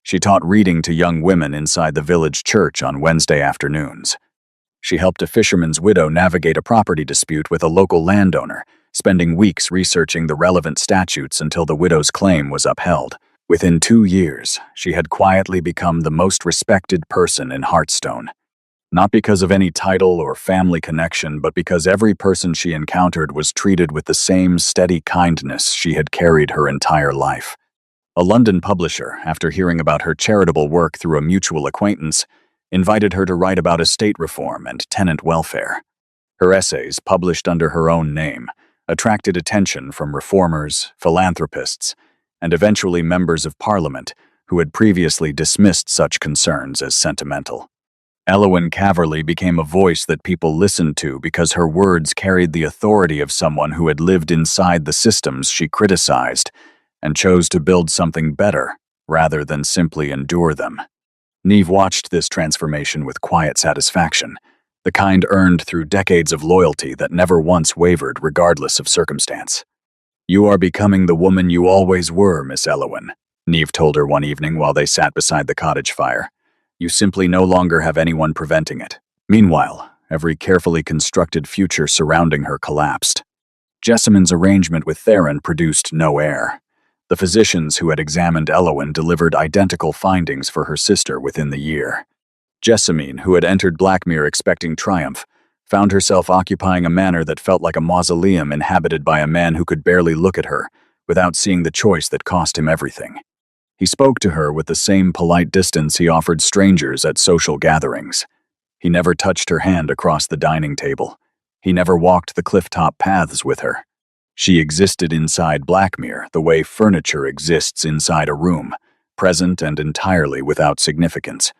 She taught reading to young women inside the village church on Wednesday afternoons. She helped a fisherman's widow navigate a property dispute with a local landowner, spending weeks researching the relevant statutes until the widow's claim was upheld. Within 2 years, she had quietly become the most respected person in Heartstone. Not because of any title or family connection, but because every person she encountered was treated with the same steady kindness she had carried her entire life. A London publisher, after hearing about her charitable work through a mutual acquaintance, invited her to write about estate reform and tenant welfare. Her essays, published under her own name, attracted attention from reformers, philanthropists, and eventually members of Parliament who had previously dismissed such concerns as sentimental. Elowen Caverly became a voice that people listened to because her words carried the authority of someone who had lived inside the systems she criticized and chose to build something better rather than simply endure them. Neve watched this transformation with quiet satisfaction, the kind earned through decades of loyalty that never once wavered regardless of circumstance. "You are becoming the woman you always were, Miss Elowen," Neve told her one evening while they sat beside the cottage fire. "You simply no longer have anyone preventing it." Meanwhile, every carefully constructed future surrounding her collapsed. Jessamine's arrangement with Theron produced no heir. The physicians who had examined Elowen delivered identical findings for her sister within the year. Jessamine, who had entered Blackmere expecting triumph, found herself occupying a manor that felt like a mausoleum inhabited by a man who could barely look at her without seeing the choice that cost him everything. He spoke to her with the same polite distance he offered strangers at social gatherings. He never touched her hand across the dining table. He never walked the cliff-top paths with her. She existed inside Blackmere the way furniture exists inside a room, present and entirely without significance.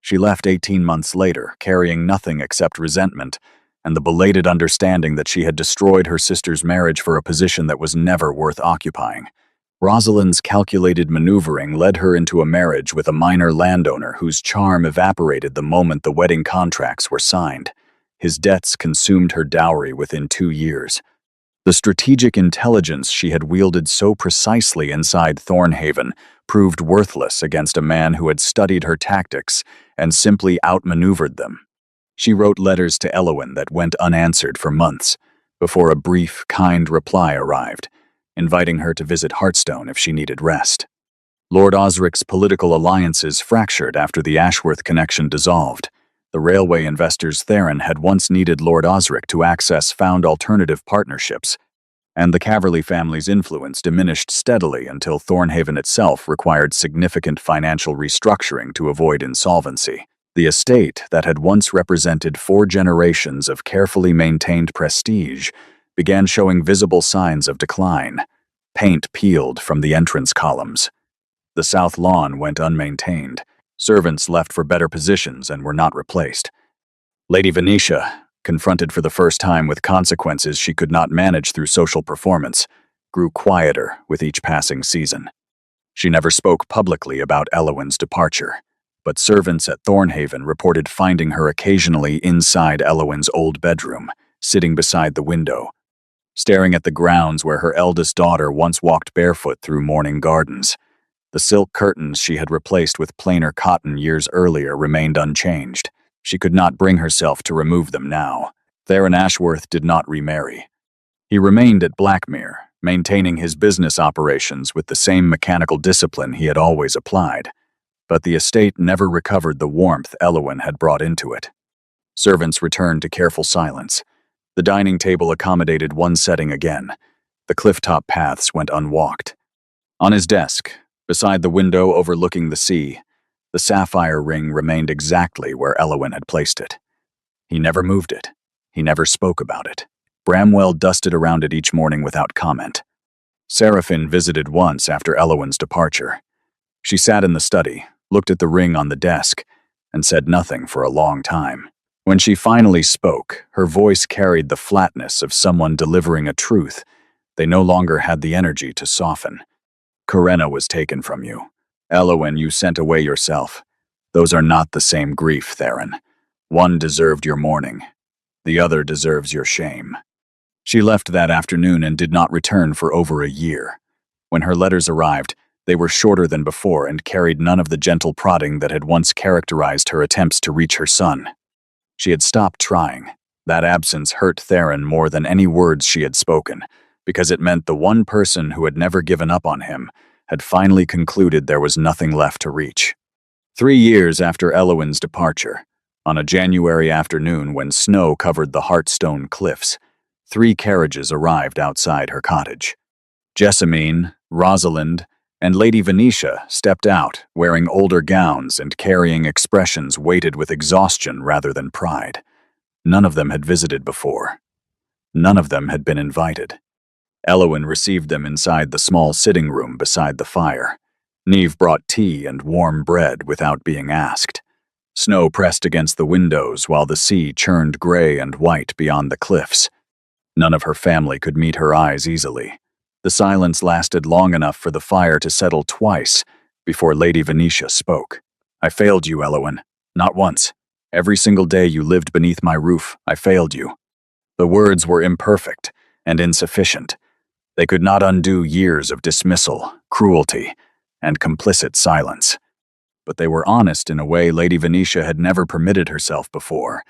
She left 18 months later, carrying nothing except resentment and the belated understanding that she had destroyed her sister's marriage for a position that was never worth occupying. Rosalind's calculated maneuvering led her into a marriage with a minor landowner whose charm evaporated the moment the wedding contracts were signed. His debts consumed her dowry within 2 years. The strategic intelligence she had wielded so precisely inside Thornhaven proved worthless against a man who had studied her tactics and simply outmaneuvered them. She wrote letters to Elowyn that went unanswered for months, before a brief, kind reply arrived, inviting her to visit Heartstone if she needed rest. Lord Osric's political alliances fractured after the Ashworth connection dissolved. The railway investors Theron had once needed Lord Osric to access found alternative partnerships, and the Caverly family's influence diminished steadily until Thornhaven itself required significant financial restructuring to avoid insolvency. The estate that had once represented 4 generations of carefully maintained prestige began showing visible signs of decline. Paint peeled from the entrance columns. The south lawn went unmaintained. Servants left for better positions and were not replaced. Lady Venetia, confronted for the first time with consequences she could not manage through social performance, grew quieter with each passing season. She never spoke publicly about Elowyn's departure, but servants at Thornhaven reported finding her occasionally inside Elowyn's old bedroom, sitting beside the window, staring at the grounds where her eldest daughter once walked barefoot through morning gardens. The silk curtains she had replaced with plainer cotton years earlier remained unchanged. She could not bring herself to remove them now. Theron Ashworth did not remarry. He remained at Blackmere, maintaining his business operations with the same mechanical discipline he had always applied. But the estate never recovered the warmth Elowyn had brought into it. Servants returned to careful silence. The dining table accommodated one setting again. The cliff-top paths went unwalked. On his desk, beside the window overlooking the sea, the sapphire ring remained exactly where Elowyn had placed it. He never moved it. He never spoke about it. Bramwell dusted around it each morning without comment. Seraphin visited once after Elowyn's departure. She sat in the study, looked at the ring on the desk, and said nothing for a long time. When she finally spoke, her voice carried the flatness of someone delivering a truth. They no longer had the energy to soften. Corinna was taken from you. Elowyn, you sent away yourself. Those are not the same grief, Theron. One deserved your mourning. The other deserves your shame. She left that afternoon and did not return for over a year. When her letters arrived, they were shorter than before and carried none of the gentle prodding that had once characterized her attempts to reach her son. She had stopped trying. That absence hurt Theron more than any words she had spoken, because it meant the one person who had never given up on him had finally concluded there was nothing left to reach. 3 years after Elowyn's departure, on a January afternoon when snow covered the Heartstone cliffs, 3 carriages arrived outside her cottage. Jessamine, Rosalind, and Lady Venetia stepped out, wearing older gowns and carrying expressions weighted with exhaustion rather than pride. None of them had visited before. None of them had been invited. Elowyn received them inside the small sitting room beside the fire. Neve brought tea and warm bread without being asked. Snow pressed against the windows while the sea churned gray and white beyond the cliffs. None of her family could meet her eyes easily. The silence lasted long enough for the fire to settle twice before Lady Venetia spoke. I failed you, Elowyn. Not once. Every single day you lived beneath my roof, I failed you. The words were imperfect and insufficient. They could not undo years of dismissal, cruelty, and complicit silence. But they were honest in a way Lady Venetia had never permitted herself before,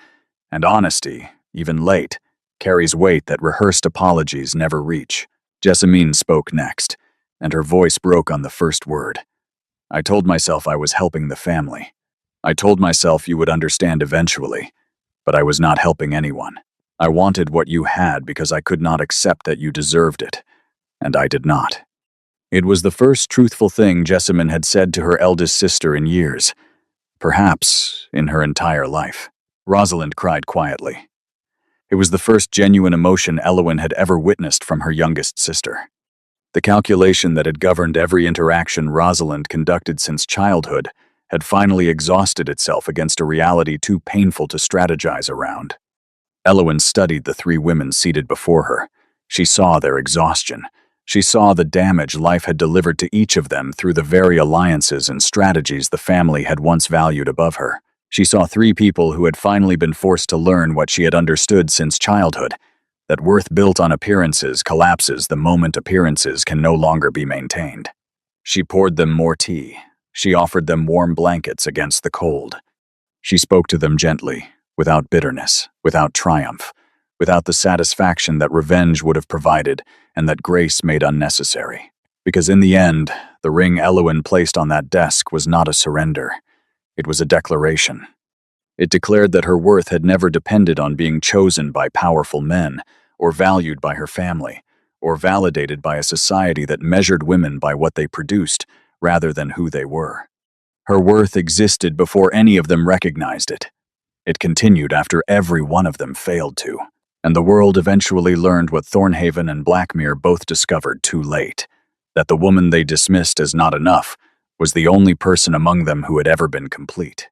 and honesty, even late, carries weight that rehearsed apologies never reach. Jessamine spoke next, and her voice broke on the first word. I told myself I was helping the family. I told myself you would understand eventually, but I was not helping anyone. I wanted what you had because I could not accept that you deserved it, and I did not. It was the first truthful thing Jessamine had said to her eldest sister in years, perhaps in her entire life. Rosalind cried quietly. It was the first genuine emotion Elowyn had ever witnessed from her youngest sister. The calculation that had governed every interaction Rosalind conducted since childhood had finally exhausted itself against a reality too painful to strategize around. Elowyn studied the 3 women seated before her. She saw their exhaustion. She saw the damage life had delivered to each of them through the very alliances and strategies the family had once valued above her. She saw 3 people who had finally been forced to learn what she had understood since childhood. that worth built on appearances collapses the moment appearances can no longer be maintained. She poured them more tea. She offered them warm blankets against the cold. She spoke to them gently, without bitterness, without triumph, without the satisfaction that revenge would have provided and that grace made unnecessary. Because in the end, the ring Elwyn placed on that desk was not a surrender. It was a declaration. It declared that her worth had never depended on being chosen by powerful men, or valued by her family, or validated by a society that measured women by what they produced rather than who they were. Her worth existed before any of them recognized it. It continued after every one of them failed to. And the world eventually learned what Thornhaven and Blackmere both discovered too late, that the woman they dismissed as not enough was the only person among them who had ever been complete.